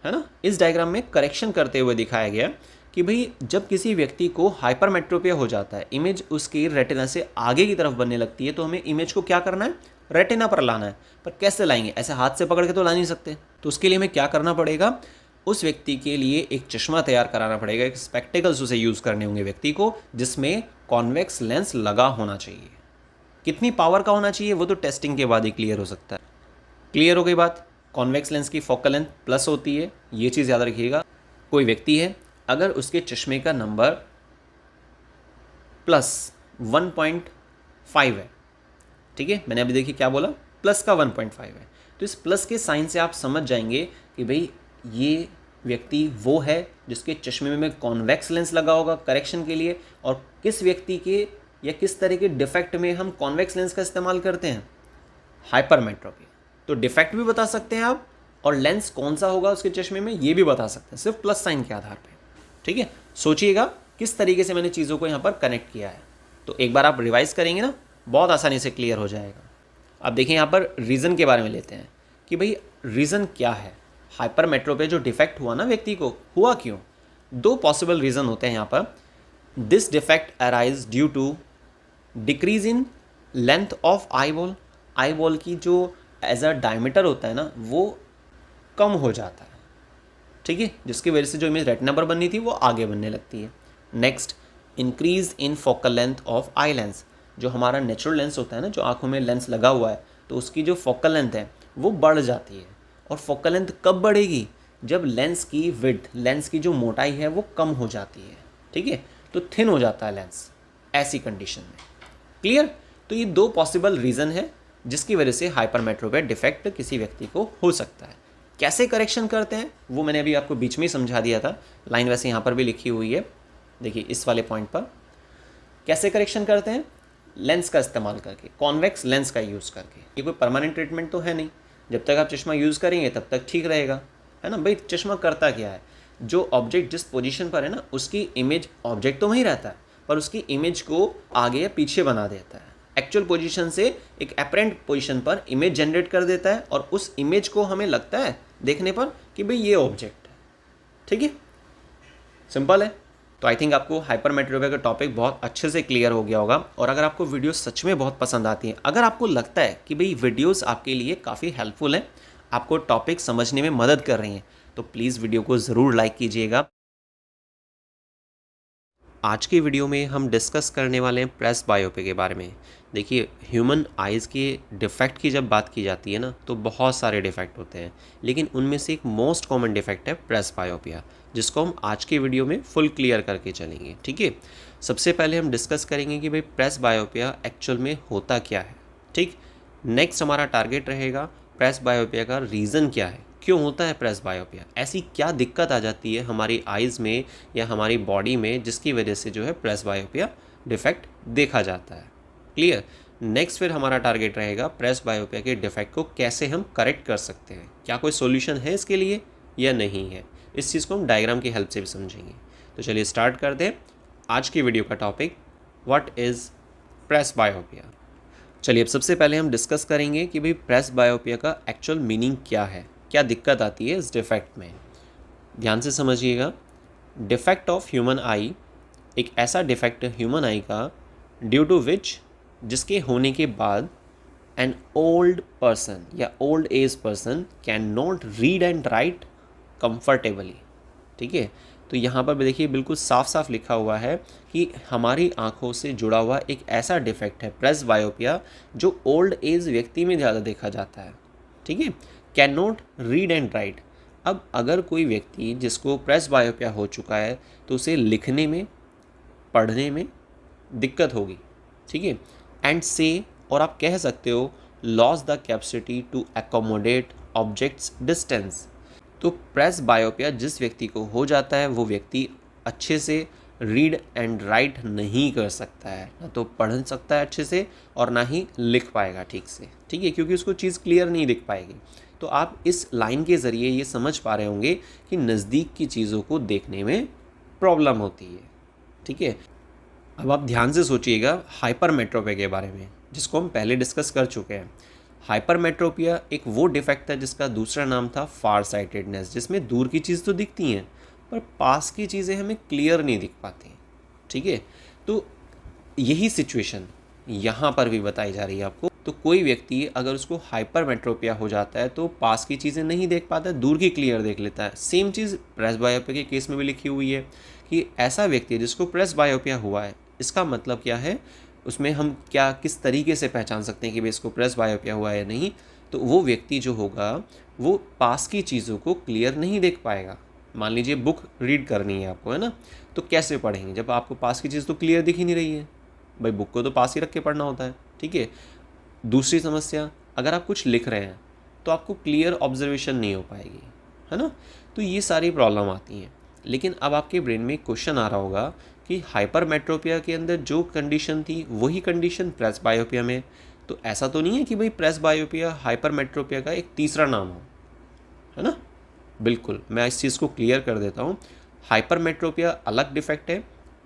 ना। इस डायग्राम में करेक्शन करते हुए दिखाया गया कि भाई जब किसी व्यक्ति को हाइपरमेट्रोपिया हो जाता है, इमेज उसकी रेटिना से आगे की तरफ बनने लगती है, तो हमें इमेज को क्या करना है, रेटिना पर लाना है। पर कैसे लाएंगे, ऐसे हाथ से पकड़ के तो ला नहीं सकते। तो उसके लिए हमें क्या करना पड़ेगा, उस व्यक्ति के लिए एक चश्मा तैयार कराना पड़ेगा, एक स्पेक्टिकल्स उसे यूज़ करने होंगे व्यक्ति को, जिसमें कॉन्वेक्स लेंस लगा होना चाहिए। कितनी पावर का होना चाहिए वो तो टेस्टिंग के बाद ही क्लियर हो सकता है। क्लियर हो गई बात। कॉन्वेक्स लेंस की फोकल लेंथ प्लस होती है, ये चीज़ याद रखिएगा। कोई व्यक्ति है, अगर उसके चश्मे का नंबर +1.5 है, ठीक है, मैंने अभी देखिए क्या बोला, प्लस का 1.5 है, तो इस प्लस के साइन से आप समझ जाएंगे कि भाई ये व्यक्ति वो है जिसके चश्मे में कॉन्वेक्स लेंस लगा होगा करेक्शन के लिए। और किस व्यक्ति के या किस तरह के डिफेक्ट में हम कॉन्वेक्स लेंस का इस्तेमाल करते हैं, हाइपरमेट्रोपिया। तो डिफेक्ट भी बता सकते हैं आप, और लेंस कौन सा होगा उसके चश्मे में ये भी बता सकते हैं, सिर्फ प्लस साइन के आधार पे, ठीक है। सोचिएगा किस तरीके से मैंने चीज़ों को यहाँ पर कनेक्ट किया है। तो एक बार आप रिवाइज करेंगे ना, बहुत आसानी से क्लियर हो जाएगा। अब देखिए यहाँ पर रीज़न के बारे में लेते हैं कि भाई रीज़न क्या है, हाइपरमेट्रोपिया जो डिफेक्ट हुआ ना व्यक्ति को, हुआ क्यों। दो पॉसिबल रीज़न होते हैं यहाँ पर। This defect arise due to decrease in length of eyeball. Eyeball की जो एज अ डायमीटर होता है ना, वो कम हो जाता है, ठीक है, जिसकी वजह से जो इमेज रेटिना पर बननी थी वो आगे बनने लगती है। Next, increase in focal length of eye lens. जो हमारा नेचुरल लेंस होता है ना, जो आंखों में लेंस लगा हुआ है, तो उसकी जो फोकल लेंथ है वो बढ़ जाती है। और फोकल लेंथ कब बढ़ेगी, जब लेंस की विड्थ, लेंस की जो मोटाई है वो कम हो जाती है, ठीक है, तो थिन हो जाता है लेंस ऐसी कंडीशन में। क्लियर। तो ये दो पॉसिबल रीज़न है जिसकी वजह से हाइपरमेट्रोपिया डिफेक्ट किसी व्यक्ति को हो सकता है। कैसे करेक्शन करते हैं वो मैंने अभी आपको बीच में ही समझा दिया था, लाइन वैसे यहाँ पर भी लिखी हुई है, देखिए इस वाले पॉइंट पर। कैसे करेक्शन करते हैं, लेंस का इस्तेमाल करके, कॉन्वेक्स लेंस का यूज़ करके। ये कोई परमानेंट ट्रीटमेंट तो है नहीं, जब तक आप चश्मा यूज़ करेंगे तब तक ठीक रहेगा, है ना। भाई चश्मा करता क्या है, जो ऑब्जेक्ट जिस पोजीशन पर है ना, उसकी इमेज, ऑब्जेक्ट तो वहीं रहता है पर उसकी इमेज को आगे या पीछे बना देता है। एक्चुअल पोजीशन से एक एपरेंट पोजीशन पर इमेज जनरेट कर देता है, और उस इमेज को हमें लगता है देखने पर कि भाई ये ऑब्जेक्ट है, ठीक है, सिंपल है। तो आई थिंक आपको हाइपरमेट्रोपिया का टॉपिक बहुत अच्छे से क्लियर हो गया होगा। और अगर आपको वीडियो सच में बहुत पसंद आती है, अगर आपको लगता है कि भाई वीडियोस आपके लिए काफ़ी हेल्पफुल हैं, आपको टॉपिक समझने में मदद कर रही हैं, तो प्लीज़ वीडियो को ज़रूर लाइक कीजिएगा। आज की वीडियो में हम डिस्कस करने वाले हैं प्रेस बायोपिया के बारे में। देखिए, ह्यूमन आइज़ के डिफ़ेक्ट की जब बात की जाती है ना, तो बहुत सारे डिफ़ेक्ट होते हैं, लेकिन उनमें से एक मोस्ट कॉमन डिफ़ेक्ट है प्रेस बायोपिया, जिसको हम आज के वीडियो में फुल क्लियर करके चलेंगे, ठीक है। सबसे पहले हम डिस्कस करेंगे कि भाई प्रेस बायोपिया एक्चुअल में होता क्या है, ठीक। नेक्स्ट हमारा टारगेट रहेगा प्रेस बायोपिया का रीज़न क्या है, क्यों होता है प्रेस बायोपिया, ऐसी क्या दिक्कत आ जाती है हमारी आइज़ में या हमारी बॉडी में जिसकी वजह से जो है प्रेस बायोपिया डिफेक्ट देखा जाता है। क्लियर। नेक्स्ट फिर हमारा टारगेट रहेगा प्रेस बायोपिया के डिफेक्ट को कैसे हम करेक्ट कर सकते हैं, क्या कोई सॉल्यूशन है इसके लिए या नहीं है। इस चीज़ को हम डायग्राम की हेल्प से भी समझेंगे। तो चलिए स्टार्ट कर दें आज की वीडियो का टॉपिक, व्हाट इज़ प्रेस बायोपिया। चलिए अब सबसे पहले हम डिस्कस करेंगे कि भाई प्रेस बायोपिया का एक्चुअल मीनिंग क्या है, क्या दिक्कत आती है इस डिफेक्ट में। ध्यान से समझिएगा, डिफेक्ट ऑफ ह्यूमन आई एक ऐसा डिफेक्ट है ह्यूमन आई का ड्यू टू विच, जिसके होने के बाद एन ओल्ड पर्सन या old age person can not read and write comfortably. ठीक है, तो यहाँ पर भी देखिए बिल्कुल साफ साफ लिखा हुआ है कि हमारी आँखों से जुड़ा हुआ एक ऐसा डिफेक्ट है प्रेस बायोपिया जो ओल्ड एज व्यक्ति में ज़्यादा देखा जाता है। ठीक है, can not read and right. अब अगर कोई व्यक्ति जिसको प्रेस बायोपिया हो चुका है तो उसे लिखने में पढ़ने में दिक्कत होगी। ठीक है, एंड से, और आप कह सकते हो loss the capacity to accommodate objects distance. तो प्रेस बायोपिया जिस व्यक्ति को हो जाता है वो व्यक्ति अच्छे से रीड एंड राइट नहीं कर सकता है, ना तो पढ़ सकता है अच्छे से और ना ही लिख पाएगा ठीक से। ठीक है, क्योंकि उसको चीज़ क्लियर नहीं दिख पाएगी। तो आप इस लाइन के ज़रिए ये समझ पा रहे होंगे कि नज़दीक की चीज़ों को देखने में प्रॉब्लम होती है। ठीक है, अब आप ध्यान से सोचिएगा हाइपरमेट्रोपिया के बारे में, जिसको हम पहले डिस्कस कर चुके हैं। हाइपरमेट्रोपिया एक वो डिफेक्ट है जिसका दूसरा नाम था फार साइटेडनेस, जिसमें दूर की चीज़ तो दिखती हैं पर पास की चीज़ें हमें क्लियर नहीं दिख पाती। ठीक है, तो यही सिचुएशन यहाँ पर भी बताई जा रही है आपको। तो कोई व्यक्ति अगर उसको हाइपरमेट्रोपिया हो जाता है तो पास की चीज़ें नहीं देख पाता है, दूर की क्लियर देख लेता है। सेम चीज़ प्रेस बायोपिया के केस में भी लिखी हुई है कि ऐसा व्यक्ति जिसको प्रेस बायोपिया हुआ है, इसका मतलब क्या है, उसमें हम क्या किस तरीके से पहचान सकते हैं कि भाई इसको प्रेस बायोपिया हुआ है या नहीं। तो वो व्यक्ति जो होगा वो पास की चीज़ों को क्लियर नहीं देख पाएगा। मान लीजिए बुक रीड करनी है आपको, है ना, तो कैसे पढ़ेंगे जब आपको पास की चीज़ तो क्लियर दिख ही नहीं रही है। भाई बुक को तो पास ही रख के पढ़ना होता है। ठीक है, दूसरी समस्या, अगर आप कुछ लिख रहे हैं तो आपको क्लियर ऑब्जर्वेशन नहीं हो पाएगी, है ना। तो ये सारी प्रॉब्लम आती हैं। लेकिन अब आपके ब्रेन में क्वेश्चन आ रहा होगा कि हाइपरमेट्रोपिया के अंदर जो कंडीशन थी वही कंडीशन प्रेस बायोपिया में, तो ऐसा तो नहीं है कि भाई प्रेस बायोपिया हाइपरमेट्रोपिया का एक तीसरा नाम हो, है ना। बिल्कुल, मैं इस चीज़ को क्लियर कर देता हूँ। हाइपरमेट्रोपिया अलग डिफेक्ट है,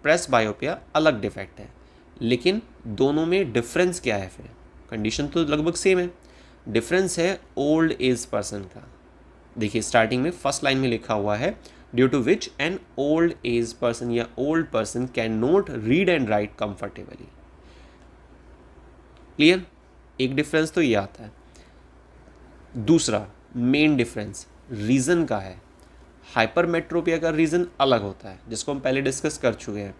प्रेस बायोपिया अलग डिफेक्ट है, लेकिन दोनों में डिफरेंस क्या है फिर? कंडीशन तो लगभग सेम है, डिफरेंस है ओल्ड एज पर्सन का। देखिए स्टार्टिंग में फर्स्ट लाइन में लिखा हुआ है due to which an old age person या old person can not read and write comfortably. Clear, एक डिफरेंस तो ये आता है। दूसरा मेन डिफरेंस रीज़न का है। हाइपरमेट्रोपिया का रीज़न अलग होता है, जिसको हम पहले डिस्कस कर चुके हैं।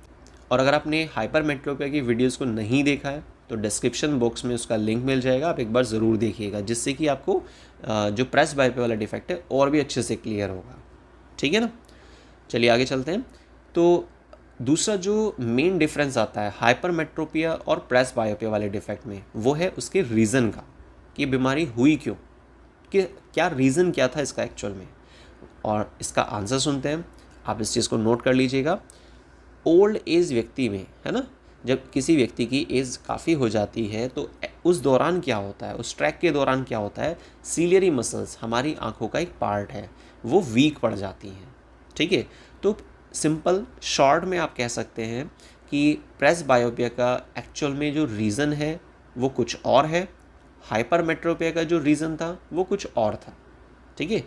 और अगर आपने हाइपरमेट्रोपिया की वीडियोस को नहीं देखा है तो डिस्क्रिप्शन बॉक्स में उसका लिंक मिल जाएगा, आप एक बार ज़रूर देखिएगा, जिससे कि आपको जो प्रेस बायोपिया वाला डिफेक्ट है और भी अच्छे से क्लियर होगा। ठीक है ना, चलिए आगे चलते हैं। तो दूसरा जो मेन डिफरेंस आता है हाइपरमेट्रोपिया और प्रेस बायोपिया वाले डिफेक्ट में, वो है उसके रीज़न का, कि बीमारी हुई क्यों, कि क्या रीज़न क्या था इसका एक्चुअल में। और इसका आंसर सुनते हैं, आप इस चीज़ को नोट कर लीजिएगा। ओल्ड एज व्यक्ति में, है ना, जब किसी व्यक्ति की एज काफ़ी हो जाती है तो उस दौरान क्या होता है, उस ट्रैक के दौरान क्या होता है, सीलियरी मसल्स हमारी आँखों का एक पार्ट है, वो वीक पड़ जाती हैं। ठीक है, तो सिंपल शॉर्ट में आप कह सकते हैं कि प्रेस बायोपिया का एक्चुअल में जो रीज़न है वो कुछ और है, हाइपरमेट्रोपिया का जो रीज़न था वो कुछ और था। ठीक है,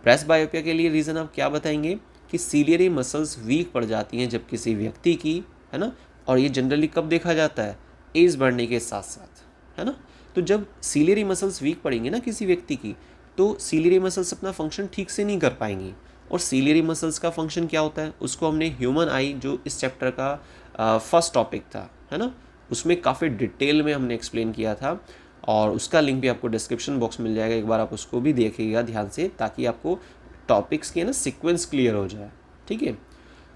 प्रेस बायोपिया के लिए रीज़न आप क्या बताएंगे कि सीलियरी मसल्स वीक पड़ जाती हैं जब किसी व्यक्ति की, है ना, और ये जनरली कब देखा जाता है, एज बढ़ने के साथ साथ, है ना। तो जब सीलियरी मसल्स वीक पड़ेंगे ना किसी व्यक्ति की, तो सीलियरी मसल्स अपना फंक्शन ठीक से नहीं कर पाएंगी। और सीलियरी मसल्स का फंक्शन क्या होता है, उसको हमने ह्यूमन आई जो इस चैप्टर का फर्स्ट टॉपिक था, है ना, उसमें काफ़ी डिटेल में हमने एक्सप्लेन किया था, और उसका लिंक भी आपको डिस्क्रिप्शन बॉक्स मिल जाएगा, एक बार आप उसको भी देखिएगा ध्यान से, ताकि आपको टॉपिक्स के ना सीक्वेंस क्लियर हो जाए। ठीक है,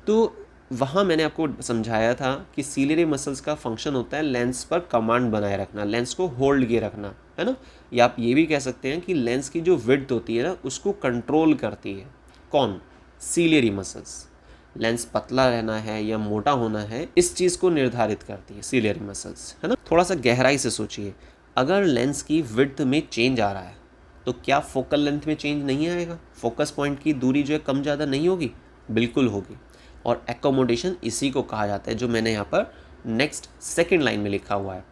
तो वहाँ मैंने आपको समझाया था कि सीलियरी मसल्स का फंक्शन होता है लेंस पर कमांड बनाए रखना, लेंस को होल्ड किए रखना, है ना, या आप ये भी कह सकते हैं कि लेंस की जो विड्थ होती है ना उसको कंट्रोल करती है। कौन? Ciliary muscles. लेंस पतला रहना है या मोटा होना है, इस चीज़ को निर्धारित करती है सीलियरी मसल्स, है ना। थोड़ा सा गहराई से सोचिए, अगर लेंस की विड्थ में चेंज आ रहा है तो क्या फोकल लेंथ में चेंज नहीं आएगा? फोकस पॉइंट की दूरी जो है कम ज़्यादा नहीं होगी? बिल्कुल होगी। और एकोमोडेशन इसी को कहा जाता है, जो मैंने यहाँ पर नेक्स्ट सेकेंड लाइन में लिखा हुआ है,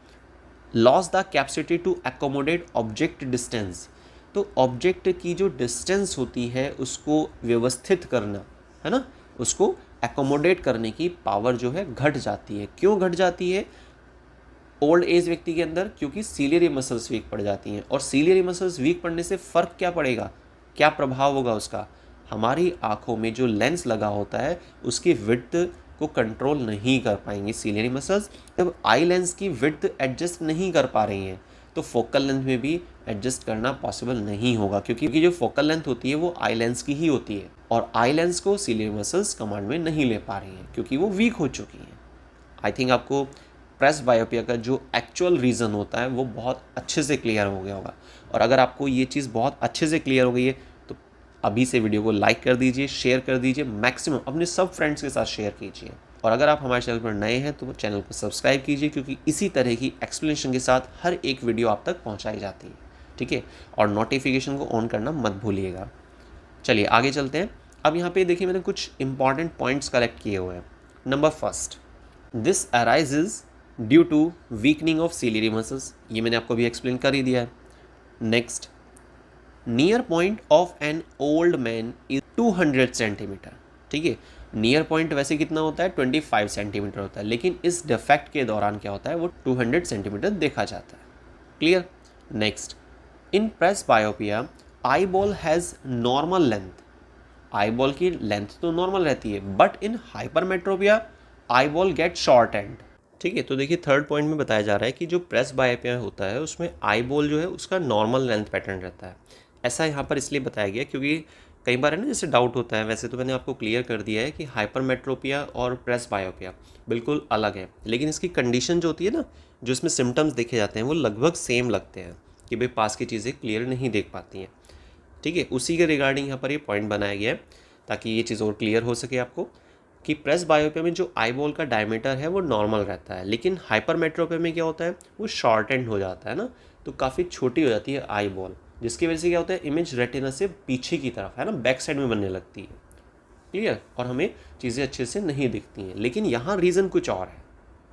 loss the capacity to accommodate object distance. तो ऑब्जेक्ट की जो डिस्टेंस होती है उसको व्यवस्थित करना, है ना, उसको एकोमोडेट करने की पावर जो है घट जाती है। क्यों घट जाती है ओल्ड एज व्यक्ति के अंदर? क्योंकि सीलियरी मसल्स वीक पड़ जाती हैं। और सीलियरी मसल्स वीक पड़ने से फ़र्क क्या पड़ेगा, क्या प्रभाव होगा उसका? हमारी आँखों में जो लेंस लगा होता है उसकी विड्थ को कंट्रोल नहीं कर पाएंगी सीलियरी मसल्स। जब आई लेंस की विड्थ एडजस्ट नहीं कर पा रही हैं तो फोकल लेंथ में भी एडजस्ट करना पॉसिबल नहीं होगा, क्योंकि जो फोकल लेंथ होती है वो आई लेंस की ही होती है और आई लेंस को सीलियरी मसल्स कमांड में नहीं ले पा रही हैं क्योंकि वो वीक हो चुकी हैं। आई थिंक आपको प्रेस बायोपिया का जो एक्चुअल रीज़न होता है वो बहुत अच्छे से क्लियर हो गया होगा। और अगर आपको ये चीज़ बहुत अच्छे से क्लियर हो गई है तो अभी से वीडियो को लाइक कर दीजिए, शेयर कर दीजिए, मैक्सिमम अपने सब फ्रेंड्स के साथ शेयर कीजिए। और अगर आप हमारे चैनल पर नए हैं तो चैनल को सब्सक्राइब कीजिए, क्योंकि इसी तरह की एक्सप्लेनेशन के साथ हर एक वीडियो आप तक पहुँचाई जाती है, ठीक है। और नोटिफिकेशन को ऑन करना मत भूलिएगा। चलिए आगे चलते हैं। अब यहाँ पे देखिए मैंने कुछ इंपॉर्टेंट पॉइंट्स कलेक्ट किए हुए हैं। Number first, this arises due to weakening of ciliary muscles, ये मैंने आपको भी एक्सप्लेन कर ही दिया है। Next, near point of an old man is 200 centimetre, ठीक है। नियर पॉइंट वैसे कितना होता है, 25 सेंटीमीटर होता है, लेकिन इस डिफेक्ट के दौरान क्या होता है वो 200 सेंटीमीटर देखा जाता है। Clear. Next, in presbyopia eyeball has normal length, eyeball की लेंथ तो नॉर्मल रहती है, but in hypermetropia eyeball get shortened, ठीक है। तो देखिए थर्ड पॉइंट में बताया जा रहा है कि जो प्रेस बायोपिया होता है उसमें आई बॉल जो है उसका नॉर्मल लेंथ पैटर्न रहता है। ऐसा यहाँ पर इसलिए बताया गया क्योंकि कई बार है ना जैसे डाउट होता है, वैसे तो मैंने आपको क्लियर कर दिया है कि हाइपरमेट्रोपिया और प्रेस बायोपिया बिल्कुल अलग है, लेकिन इसकी कंडीशन जो होती है ना, जो इसमें सिम्टम्स देखे जाते हैं वो लगभग सेम लगते हैं कि भाई पास की चीज़ें क्लियर नहीं देख पाती हैं, ठीक है। उसी के रिगार्डिंग यहाँ पर ये पॉइंट बनाया गया है ताकि ये चीज़ और क्लियर हो सके आपको कि प्रेस बायोपिया में जो आई बॉल का डायमीटर है वो नॉर्मल रहता है, लेकिन हाइपरमेट्रोपिया में क्या होता है वो शॉर्ट एंड हो जाता है ना, तो काफ़ी छोटी हो जाती है आई बॉल, जिसकी वजह से क्या होता है इमेज रेटिना से पीछे की तरफ है ना, बैक साइड में बनने लगती है। क्लियर। और हमें चीज़ें अच्छे से नहीं दिखती हैं, लेकिन यहाँ रीज़न कुछ और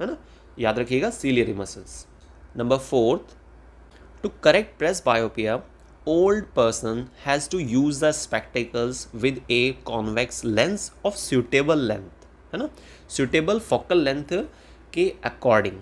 है ना, याद रखिएगा ciliary muscles. Number fourth, to correct presbyopia old person has to use the spectacles with a convex lens of suitable length, है ना। suitable focal length के अकॉर्डिंग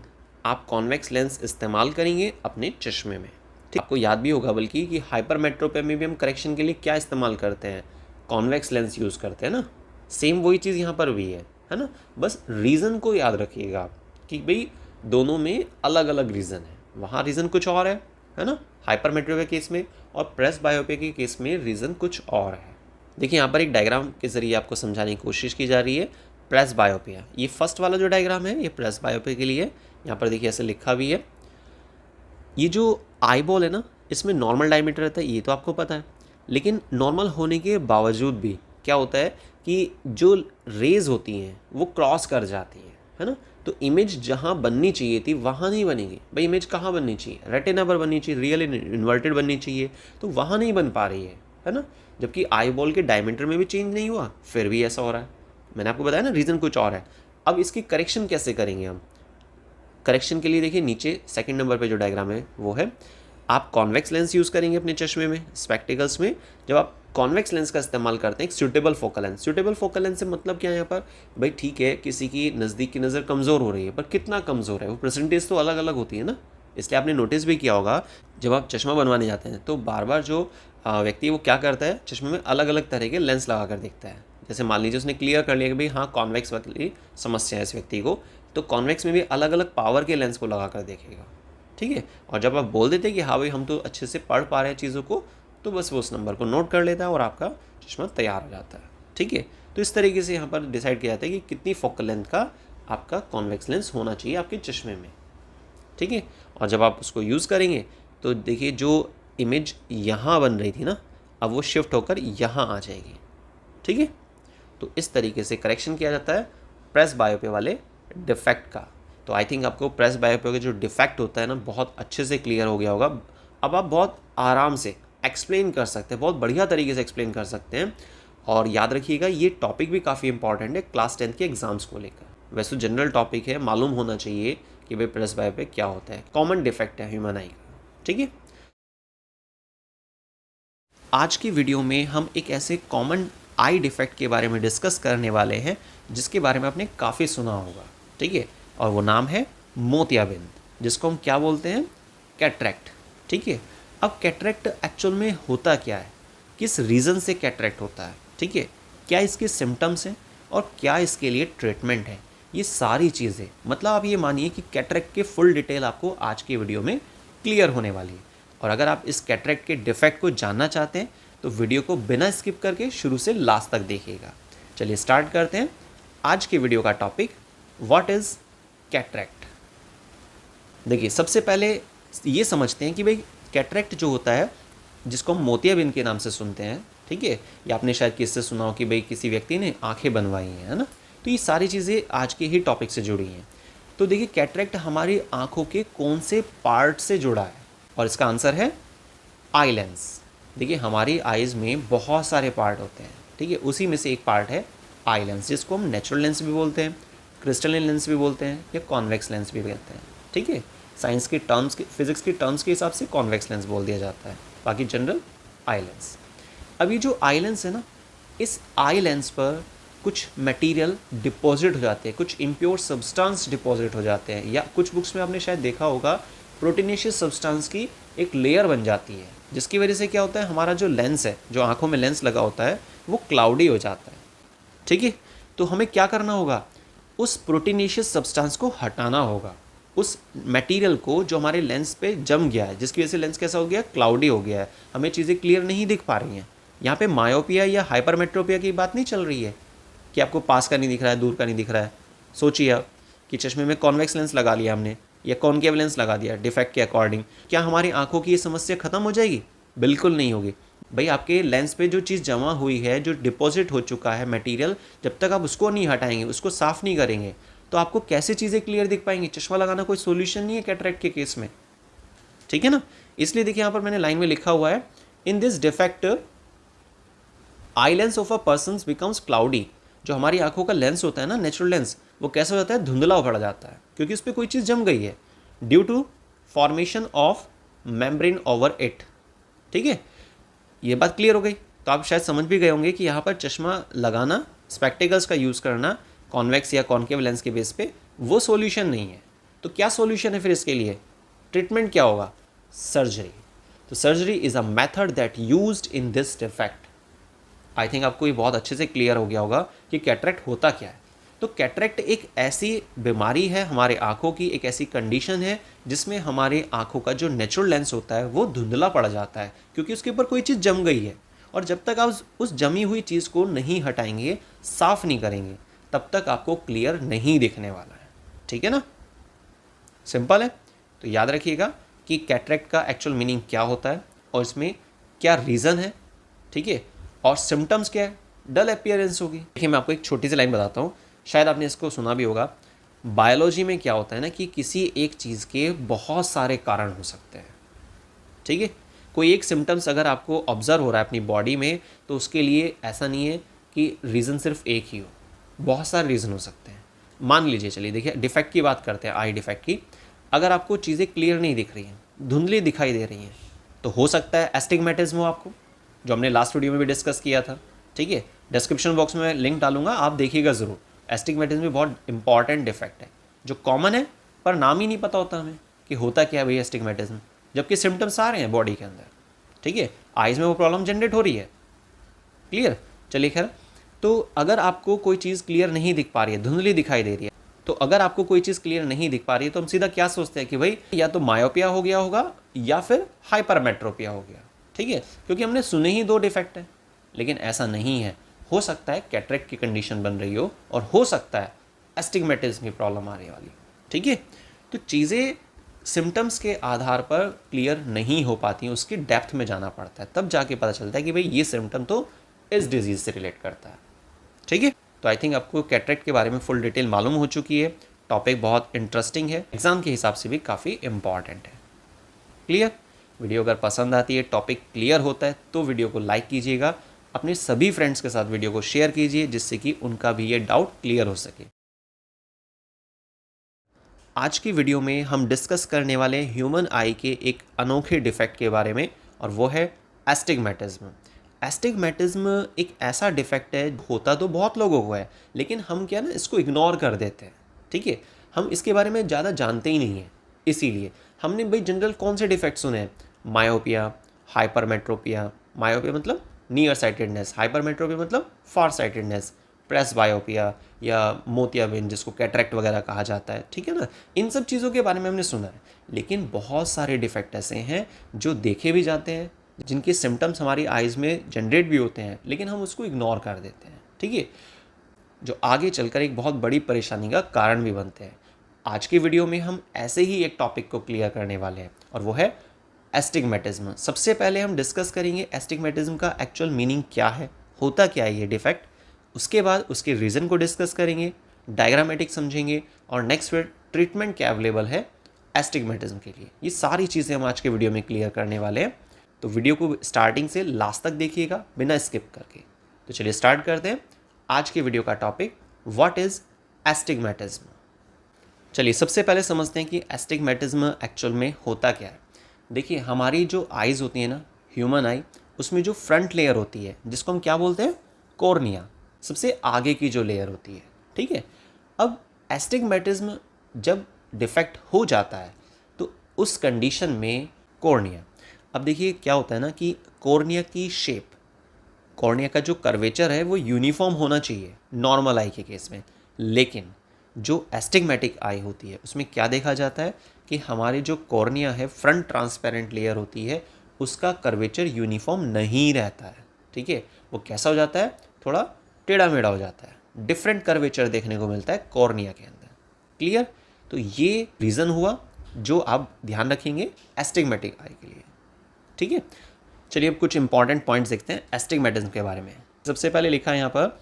आप कॉन्वेक्स लेंस इस्तेमाल करेंगे अपने चश्मे में, ठीक। आपको याद भी होगा बल्कि कि हाइपरमेट्रोपिया में भी हम करेक्शन के लिए क्या इस्तेमाल करते हैं, कॉन्वेक्स लेंस यूज़ करते हैं ना। सेम वही चीज़ यहाँ पर भी है ना। बस रीज़न को याद रखिएगा आप कि भाई दोनों में अलग अलग रीज़न है, वहाँ रीज़न कुछ और है ना, हाइपरमेट्रोपिया केस में, और प्रेस बायोपिया के केस में रीज़न कुछ और है। देखिए यहाँ पर एक डायग्राम के ज़रिए आपको समझाने की कोशिश की जा रही है प्रेस बायोपिया। ये फर्स्ट वाला जो डायग्राम है ये प्रेस बायोपिया के लिए, यहाँ पर देखिए ऐसे लिखा भी है। ये जो आई बॉल है ना इसमें नॉर्मल डायमीटर रहता है, ये तो आपको पता है, लेकिन नॉर्मल होने के बावजूद भी क्या होता है कि जो रेज होती हैं वो क्रॉस कर जाती हैं, है ना। तो इमेज जहाँ बननी चाहिए थी वहाँ नहीं बनेगी। भाई इमेज कहाँ बननी चाहिए, रेटिना पर बननी चाहिए, रियल इन्वर्टेड बननी चाहिए, तो वहाँ नहीं बन पा रही है ना। जबकि आई बॉल के डायमीटर में भी चेंज नहीं हुआ, फिर भी ऐसा हो रहा है। मैंने आपको बताया ना रीज़न कुछ और है। अब इसकी करेक्शन कैसे करेंगे हम? करेक्शन के लिए देखिए नीचे सेकंड नंबर पे जो डायग्राम है वो है, आप कॉन्वेक्स लेंस यूज़ करेंगे अपने चश्मे में, स्पेक्टिकल्स में। जब आप कॉन्वेक्स लेंस का इस्तेमाल करते हैं, एक suitable focal lens, suitable focal lens से मतलब क्या है यहाँ पर, भाई ठीक है किसी की नज़दीक की नज़र कमज़ोर हो रही है, पर कितना कमज़ोर है वो परसेंटेज तो अलग अलग होती है ना। इसलिए आपने नोटिस भी किया होगा जब आप चश्मा बनवाने जाते हैं तो बार बार जो व्यक्ति वो क्या करता है, चश्मे में अलग अलग तरह के लेंस लगा कर देखता है। जैसे मान लीजिए उसने क्लियर कर लिया कि भाई हाँ कॉन्वेक्स वाली समस्या है इस व्यक्ति को, तो कॉन्वेक्स में भी अलग अलग पावर के लेंस को लगा कर देखेगा, ठीक है। और जब आप बोल देते कि हाँ भाई हम तो अच्छे से पढ़ पा रहे हैं चीज़ों को, तो बस वो उस नंबर को नोट कर लेता है और आपका चश्मा तैयार हो जाता है, ठीक है। तो इस तरीके से यहाँ पर डिसाइड किया जाता है कि कितनी फोकल लेंथ का आपका कॉन्वेक्स लेंस होना चाहिए आपके चश्मे में, ठीक है। और जब आप उसको यूज़ करेंगे तो देखिए जो इमेज यहाँ बन रही थी ना, अब वो शिफ्ट होकर यहाँ आ जाएगी, ठीक है। तो इस तरीके से करेक्शन किया जाता है प्रेस बायोपिया वाले डिफेक्ट का। तो आई थिंक आपको प्रेस बायोपिया का जो डिफेक्ट होता है ना बहुत अच्छे से क्लियर हो गया होगा। अब आप बहुत आराम से एक्सप्लेन कर सकते हैं, बहुत बढ़िया तरीके से एक्सप्लेन कर सकते हैं। और याद रखिएगा ये टॉपिक भी काफ़ी इंपॉर्टेंट है क्लास 10 के एग्जाम्स को लेकर। वैसे तो जनरल टॉपिक है, मालूम होना चाहिए कि भाई प्रेस बायोपिया क्या होता है, कॉमन डिफेक्ट है ह्यूमन आई का। ठीक है, आज की वीडियो में हम एक ऐसे कॉमन आई डिफेक्ट के बारे में डिस्कस करने वाले हैं जिसके बारे में आपने काफ़ी सुना होगा। ठीक है, और वो नाम है मोतियाबिंद, जिसको हम क्या बोलते हैं, कैटरेक्ट। ठीक है, अब कैटरेक्ट एक्चुअल में होता क्या है, किस रीज़न से कैटरेक्ट होता है, ठीक है, क्या इसके सिम्टम्स हैं और क्या इसके लिए ट्रीटमेंट है, ये सारी चीज़ें मतलब आप ये मानिए कि कैटरेक्ट के फुल डिटेल आपको आज की वीडियो में क्लियर होने वाली है। और अगर आप इस कैटरेक्ट के डिफेक्ट को जानना चाहते हैं तो वीडियो को बिना स्किप करके शुरू से लास्ट तक देखिएगा। चलिए स्टार्ट करते हैं आज के वीडियो का टॉपिक, व्हाट इज़ कैटरेक्ट। देखिए सबसे पहले ये समझते हैं कि भाई कैटरेक्ट जो होता है जिसको हम मोतियाबिंद के नाम से सुनते हैं, ठीक है, या आपने शायद किससे सुना हो कि भाई किसी व्यक्ति ने आंखें बनवाई हैं, है ना। तो ये सारी चीज़ें आज के ही टॉपिक से जुड़ी हैं। तो देखिए कैटरेक्ट हमारी आंखों के कौन से पार्ट से जुड़ा है, और इसका आंसर है आई लेंस। देखिए हमारी आइज़ में बहुत सारे पार्ट होते हैं, ठीक है, उसी में से एक पार्ट है आई लेंस, जिसको हम नेचुरल लेंस भी बोलते हैं, क्रिस्टलिन लेंस भी बोलते हैं, या कॉन्वेक्स लेंस भी कहते हैं। ठीक है, साइंस के टर्म्स के, फिजिक्स के टर्म्स के हिसाब से कॉन्वेक्स लेंस बोल दिया जाता है, बाकी जनरल आई लेंस। अब ये जो आई लेंस है ना, इस आई लेंस पर कुछ मटेरियल डिपॉजिट हो जाते हैं, कुछ इम्प्योर सब्सटेंस डिपॉजिट हो जाते हैं, या कुछ बुक्स में आपने शायद देखा होगा प्रोटीनेशियस सब्सटेंस की एक लेयर बन जाती है, जिसकी वजह से क्या होता है, हमारा जो लेंस है, जो आंखों में लेंस लगा होता है, वो क्लाउडी हो जाता है। ठीक है, तो हमें क्या करना होगा, उस प्रोटीनेशियस सब्सटेंस को हटाना होगा, उस मटेरियल को जो हमारे लेंस पे जम गया है, जिसकी वजह से लेंस कैसा हो गया, क्लाउडी हो गया है, हमें चीज़ें क्लियर नहीं दिख पा रही हैं। यहाँ पे मायोपिया या हाइपरमेट्रोपिया की बात नहीं चल रही है कि आपको पास का नहीं दिख रहा है, दूर का नहीं दिख रहा है। सोचिए आप कि चश्मे में कॉन्वेक्स लेंस लगा लिया हमने या कॉनकेव लेंस लगा दिया डिफेक्ट के अकॉर्डिंग, क्या हमारी आंखों की ये समस्या खत्म हो जाएगी? बिल्कुल नहीं होगी। भाई आपके लेंस पे जो चीज़ जमा हुई है, जो डिपॉजिट हो चुका है मटेरियल, जब तक आप उसको नहीं हटाएंगे, उसको साफ़ नहीं करेंगे, तो आपको कैसे चीज़ें क्लियर दिख पाएंगी? चश्मा लगाना कोई सोल्यूशन नहीं है कैटरेक्ट के केस में, ठीक है ना। इसलिए देखिए यहाँ पर मैंने लाइन में लिखा हुआ है, in this defect eye lens of a person becomes cloudy. जो हमारी आंखों का लेंस होता है ना, नेचुरल लेंस, वो कैसा हो जाता है, धुंधला पड़ जाता है, क्योंकि उस पर कोई चीज़ जम गई है, due to formation of membrane over it. ठीक है, ये बात क्लियर हो गई। तो आप शायद समझ भी गए होंगे कि यहाँ पर चश्मा लगाना, स्पेक्टिकल्स का यूज़ करना कॉन्वेक्स या कॉनकेव लेंस के बेस पे, वो सॉल्यूशन नहीं है। तो क्या सॉल्यूशन है फिर इसके लिए, ट्रीटमेंट क्या होगा? सर्जरी। तो surgery is a method that used in this defect. I think आपको ये बहुत अच्छे से क्लियर हो गया होगा कि कैटरेक्ट होता क्या है। तो कैटरेक्ट एक ऐसी बीमारी है हमारे आँखों की, एक ऐसी कंडीशन है जिसमें हमारे आँखों का जो नेचुरल लेंस होता है वो धुंधला पड़ जाता है, क्योंकि उसके ऊपर कोई चीज़ जम गई है। और जब तक आप उस जमी हुई चीज़ को नहीं हटाएंगे, साफ़ नहीं करेंगे, तब तक आपको क्लियर नहीं दिखने वाला है। ठीक है ना, सिंपल है। तो याद रखिएगा कि कैटरेक्ट का एक्चुअल मीनिंग क्या होता है और इसमें क्या रीज़न है, ठीक है, और सिम्टम्स क्या है। डल अपीयरेंस होगी। देखिए मैं आपको एक छोटी सी लाइन बताता हूँ, शायद आपने इसको सुना भी होगा। बायोलॉजी में क्या होता है ना कि किसी एक चीज़ के बहुत सारे कारण हो सकते हैं, ठीक है। कोई एक सिम्टम्स अगर आपको ऑब्जर्व हो रहा है अपनी बॉडी में, तो उसके लिए ऐसा नहीं है कि रीज़न सिर्फ एक ही हो, बहुत सारे रीज़न हो सकते हैं। मान लीजिए, चलिए देखिए डिफेक्ट की बात करते हैं, आई डिफेक्ट की। अगर आपको चीज़ें क्लियर नहीं दिख रही हैं, धुंधली दिखाई दे रही हैं, तो हो सकता है एस्टिग्मेटिज्म हो आपको, जो हमने लास्ट वीडियो में भी डिस्कस किया था। ठीक है, डिस्क्रिप्शन बॉक्स में लिंक डालूंगा, आप देखिएगा ज़रूर। एस्टिग्मेटिज्म भी बहुत इंपॉर्टेंट डिफेक्ट है, जो कॉमन है पर नाम ही नहीं पता होता हमें कि होता क्या है भाई एस्टिग्मेटिज्म, जबकि सिम्टम्स आ रहे हैं बॉडी के अंदर। ठीक है, आइज़ में वो प्रॉब्लम जनरेट हो रही है। क्लियर, चलिए खैर। तो अगर आपको कोई चीज़ क्लियर नहीं दिख पा रही है, धुंधली दिखाई दे रही है, तो अगर आपको कोई चीज़ क्लियर नहीं दिख पा रही है तो हम सीधा क्या सोचते हैं कि भाई या तो मायोपिया हो गया होगा या फिर हाइपरमेट्रोपिया हो गया। ठीक है, क्योंकि हमने सुने ही दो डिफेक्ट हैं, लेकिन ऐसा नहीं है। हो सकता है कैटरेक्ट की कंडीशन बन रही हो और हो सकता है एस्टिग्मेटिज्म की प्रॉब्लम आने वाली। ठीक है, तो चीज़ें सिम्टम्स के आधार पर क्लियर नहीं हो पाती हैं, उसकी डेप्थ में जाना पड़ता है, तब जाके पता चलता है कि भाई ये सिम्टम तो इस डिजीज़ से रिलेट करता है। ठीक है। तो आई थिंक आपको कैटरेक्ट के बारे में फुल डिटेल मालूम हो चुकी है। टॉपिक बहुत इंटरेस्टिंग है, एग्जाम के हिसाब से भी काफ़ी इंपॉर्टेंट है। क्लियर? वीडियो अगर पसंद आती है, टॉपिक क्लियर होता है तो वीडियो को लाइक कीजिएगा, अपने सभी फ्रेंड्स के साथ वीडियो को शेयर कीजिए जिससे कि उनका भी ये डाउट क्लियर हो सके। आज की वीडियो में हम डिस्कस करने वाले हैं ह्यूमन आई के एक अनोखे डिफेक्ट के बारे में, और वो है एस्टिग्मेटिज्म। एस्टिग्मेटिज्म एक ऐसा डिफेक्ट है, होता तो बहुत लोगों को है, लेकिन हम क्या ना इसको इग्नोर कर देते हैं। ठीक है, हम इसके बारे में ज़्यादा जानते ही नहीं हैं। इसीलिए हमने भाई जनरल कौन से डिफेक्ट सुने हैं? Myopia, hypermetropia. मायोपिया मतलब नियर साइटेडनेस, हाइपरमेट्रोपिया मतलब फार साइटेडनेस, प्रेसबायोपिया या मोतियाबिंद जिसको कैटरेक्ट वगैरह कहा जाता है। ठीक है ना, इन सब चीज़ों के बारे में हमने सुना है, लेकिन बहुत सारे डिफेक्ट ऐसे हैं जो देखे भी जाते हैं, जिनके सिम्टम्स हमारी आइज़ में जनरेट भी होते हैं, लेकिन हम उसको इग्नोर कर देते हैं। ठीक है, जो आगे चलकर एक बहुत बड़ी परेशानी का कारण भी बनते हैं। आज की वीडियो में हम ऐसे ही एक टॉपिक को क्लियर करने वाले हैं, और वो है एस्टिग्मेटिज्म। सबसे पहले हम डिस्कस करेंगे एस्टिग्मेटिज्म का एक्चुअल मीनिंग क्या है, होता क्या है ये डिफेक्ट। उसके बाद उसके रीज़न को डिस्कस करेंगे, डायग्रामेटिक समझेंगे, और नेक्स्ट फिर ट्रीटमेंट क्या अवेलेबल है एस्टिग्मेटिज्म के लिए। ये सारी चीज़ें हम आज के वीडियो में क्लियर करने वाले हैं, तो वीडियो को स्टार्टिंग से लास्ट तक देखिएगा बिना स्किप करके। तो चलिए स्टार्ट करते हैं आज के वीडियो का टॉपिक, व्हाट इज़ एस्टिग्मेटिज्म। चलिए सबसे पहले समझते हैं कि एस्टिग्मेटिज्म एक्चुअल में होता क्या है। देखिए, हमारी जो आइज़ होती है ना, ह्यूमन आई, उसमें जो फ्रंट लेयर होती है जिसको हम क्या बोलते हैं? कॉर्निया, सबसे आगे की जो लेयर होती है। ठीक है, अब एस्टिग्मेटिज्म जब डिफेक्ट हो जाता है तो उस कंडीशन में कॉर्निया, अब देखिए क्या होता है ना कि कॉर्निया की शेप, कॉर्निया का जो कर्वेचर है वो यूनिफॉर्म होना चाहिए नॉर्मल आई के केस में, लेकिन जो एस्टिग्मेटिक आई होती है उसमें क्या देखा जाता है कि हमारे जो कॉर्निया है, फ्रंट ट्रांसपेरेंट लेयर होती है, उसका कर्वेचर यूनिफॉर्म नहीं रहता है। ठीक है, वो कैसा हो जाता है? थोड़ा टेढ़ा मेढ़ा हो जाता है, डिफरेंट कर्वेचर देखने को मिलता है कॉर्निया के अंदर। क्लियर? तो ये रीज़न हुआ जो आप ध्यान रखेंगे एस्टिग्मेटिक आई के लिए। ठीक है, चलिए अब कुछ इंपॉर्टेंट पॉइंट्स देखते हैं एस्टिग्मेटिज्म के बारे में। सबसे पहले लिखा है यहाँ पर,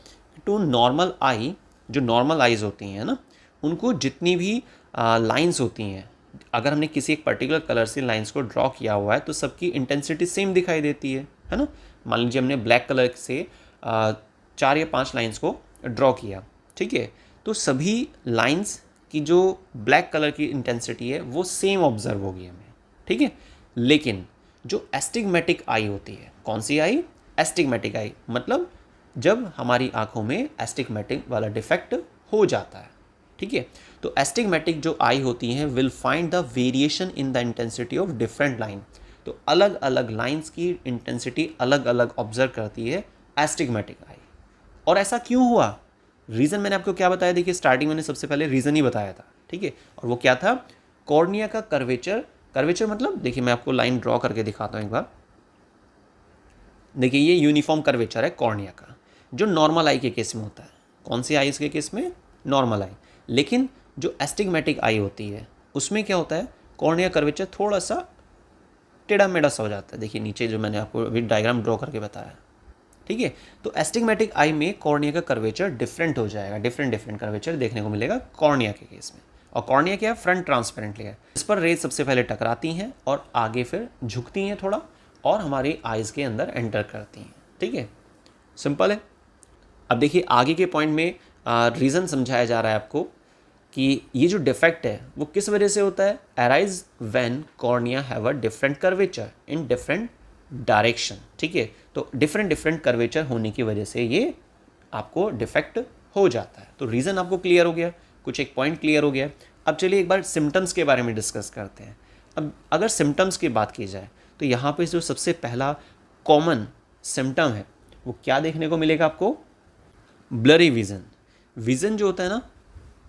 टू नॉर्मल आई, जो नॉर्मल आइज़ होती हैं ना, उनको जितनी भी लाइंस होती हैं, अगर हमने किसी एक पर्टिकुलर कलर से लाइंस को ड्रॉ किया हुआ है तो सबकी इंटेंसिटी सेम दिखाई देती है ना। मान लीजिए हमने ब्लैक कलर से 4 या 5 लाइंस को ड्रॉ किया, ठीक है, तो सभी लाइंस की जो ब्लैक कलर की इंटेंसिटी है वो सेम ऑब्जर्व होगी हमें। ठीक है, लेकिन जो एस्टिग्मेटिक आई होती है, कौन सी आई? एस्टिग्मेटिक आई, मतलब जब हमारी आंखों में एस्टिग्मेटिक वाला डिफेक्ट हो जाता है। ठीक है, तो एस्टिग्मेटिक जो आई होती हैं will find the variation in the intensity of different line. तो अलग अलग लाइंस की इंटेंसिटी अलग अलग ऑब्जर्व करती है एस्टिग्मेटिक आई। और ऐसा क्यों हुआ? रीज़न मैंने आपको क्या बताया? देखिए, स्टार्टिंग मैंने सबसे पहले रीज़न ही बताया था। ठीक है, और वो क्या था? कॉर्निया का कर्वेचर। कर्वेचर मतलब, देखिए मैं आपको लाइन ड्रॉ करके दिखाता हूँ एक बार। देखिए, ये यूनिफॉर्म कर्वेचर है कॉर्निया का, जो नॉर्मल आई के केस में होता है। कौन सी आईज के केस में? नॉर्मल आई। लेकिन जो एस्टिग्मेटिक आई होती है उसमें क्या होता है? कॉर्निया कर्वेचर थोड़ा सा टेढ़ा मेढ़ा सा हो जाता है। देखिए नीचे जो मैंने आपको अभी डायग्राम ड्रॉ करके बताया। ठीक है, तो एस्टिग्मेटिक आई में कॉर्निया का कर्वेचर डिफरेंट हो जाएगा, डिफरेंट कर्वेचर देखने को मिलेगा कॉर्निया के केस में। और कॉर्निया क्या है? Front transparent layer. इस पर रेज सबसे पहले टकराती हैं और आगे फिर झुकती हैं थोड़ा, और हमारी आइज़ के अंदर एंटर करती हैं। ठीक है, सिंपल है। अब देखिए आगे के पॉइंट में रीज़न समझाया जा रहा है आपको कि ये जो डिफेक्ट है वो किस वजह से होता है? Arise when cornea have a different curvature in different direction. ठीक है, तो डिफरेंट कर्वेचर होने की वजह से ये आपको डिफेक्ट हो जाता है। तो रीज़न आपको क्लियर हो गया, कुछ एक पॉइंट क्लियर हो गया। अब चलिए एक बार सिम्टम्स के बारे में डिस्कस करते हैं। अब अगर सिम्टम्स की बात की जाए तो यहाँ पे जो सबसे पहला कॉमन सिम्टम है वो क्या देखने को मिलेगा आपको? Blurry vision. विज़न जो होता है ना,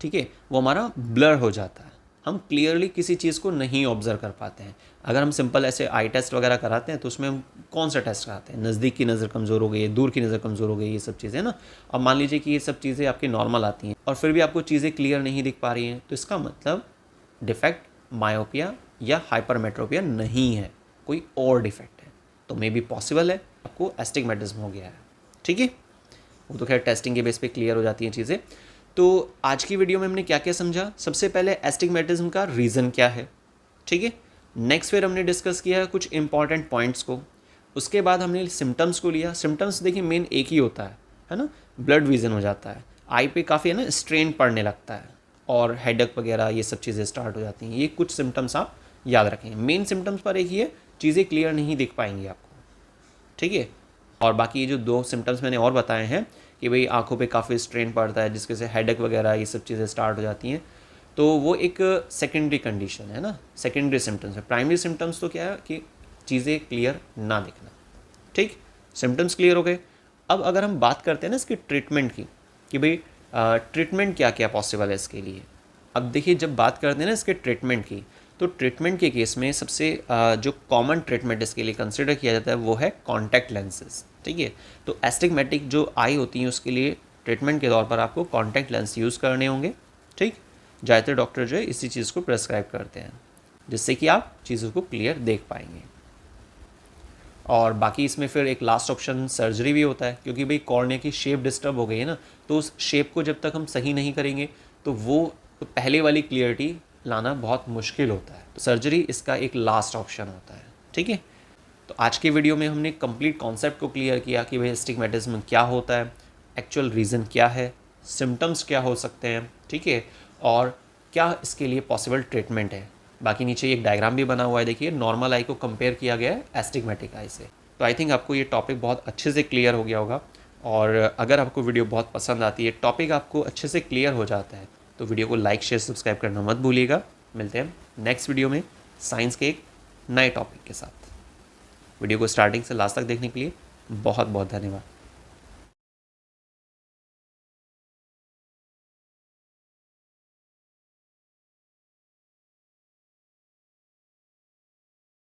ठीक है, वो हमारा ब्लर हो जाता है, हम क्लियरली किसी चीज़ को नहीं ऑब्जर्व कर पाते हैं। अगर हम सिंपल ऐसे आई टेस्ट वगैरह कराते हैं तो उसमें हम कौन सा टेस्ट कराते हैं? नज़दीक की नज़र कमज़ोर हो गई है, दूर की नज़र कमज़ोर हो गई, ये सब चीज़ें ना। अब मान लीजिए कि ये सब चीज़ें आपकी नॉर्मल आती हैं और फिर भी आपको चीज़ें क्लियर नहीं दिख पा रही हैं, तो इसका मतलब डिफेक्ट मायोपिया या हाइपरमेट्रोपिया नहीं है, कोई और डिफेक्ट है। तो मे बी पॉसिबल है आपको एस्टिग्मेटिज्म हो गया है। ठीक है, वो तो खैर टेस्टिंग के बेस पे क्लियर हो जाती हैं चीज़ें। तो आज की वीडियो में हमने क्या क्या समझा, सबसे पहले एस्टिग्मेटिज्म का रीज़न क्या है, ठीक है। नेक्स्ट फिर हमने डिस्कस किया कुछ इंपॉर्टेंट पॉइंट्स को। उसके बाद हमने सिम्टम्स को लिया। सिम्टम्स देखिए मेन एक ही होता है ना, ब्लड विजन हो जाता है, आई पे काफ़ी है ना स्ट्रेन पड़ने लगता है, और हेडक वगैरह ये सब चीज़ें स्टार्ट हो जाती हैं। ये कुछ सिम्टम्स आप याद रखें। मेन सिम्टम्स पर एक ही है, चीज़ें क्लियर नहीं दिख पाएंगी आपको, ठीक है। और बाकी ये जो 2 सिम्टम्स मैंने और बताए हैं कि भाई आंखों पे काफ़ी स्ट्रेन पड़ता है, जिसके से हेडक वगैरह ये सब चीज़ें स्टार्ट हो जाती हैं, तो वो एक सेकेंडरी कंडीशन है ना, सेकेंडरी सिम्टम्स है। प्राइमरी सिम्टम्स तो क्या है कि चीज़ें क्लियर ना दिखना, ठीक। सिम्टम्स क्लियर हो गए। अब अगर हम बात करते हैं ना इसकी ट्रीटमेंट की, कि भाई ट्रीटमेंट क्या क्या पॉसिबल है इसके लिए। अब देखिए जब बात करते हैं ना इसके ट्रीटमेंट की, तो ट्रीटमेंट के केस में सबसे जो कॉमन ट्रीटमेंट इसके लिए कंसिडर किया जाता है वो है कॉन्टैक्ट लेंसेज, ठीक है। तो एस्टिग्मेटिक जो आई होती है उसके लिए ट्रीटमेंट के तौर पर आपको कॉन्टैक्ट लेंस यूज़ करने होंगे, ठीक। ज़्यादातर डॉक्टर जो है इसी चीज़ को प्रेस्क्राइब करते हैं, जिससे कि आप चीज़ों को क्लियर देख पाएंगे। और बाकी इसमें फिर एक लास्ट ऑप्शन सर्जरी भी होता है, क्योंकि भाई कॉर्निया की शेप डिस्टर्ब हो गई है ना, तो उस शेप को जब तक हम सही नहीं करेंगे तो वो तो पहले वाली क्लियरिटी लाना बहुत मुश्किल होता है। तो सर्जरी इसका एक लास्ट ऑप्शन होता है, ठीक है। तो आज के वीडियो में हमने कंप्लीट कॉन्सेप्ट को क्लियर किया कि भाई एस्टिग्मेटिज्म क्या होता है, एक्चुअल रीज़न क्या है, सिम्टम्स क्या हो सकते हैं, ठीक है, और क्या इसके लिए पॉसिबल ट्रीटमेंट है। बाकी नीचे एक डायग्राम भी बना हुआ है, देखिए नॉर्मल आई को कंपेयर किया गया है एस्टिग्मेटिक आई से। तो आई थिंक आपको ये टॉपिक बहुत अच्छे से क्लियर हो गया होगा। और अगर आपको वीडियो बहुत पसंद आती है, टॉपिक आपको अच्छे से क्लियर हो जाता है, तो वीडियो को लाइक शेयर सब्सक्राइब करना मत भूलिएगा। मिलते हैं नेक्स्ट वीडियो में साइंस के एक नए टॉपिक के साथ। वीडियो को स्टार्टिंग से लास्ट तक देखने के लिए बहुत बहुत धन्यवाद।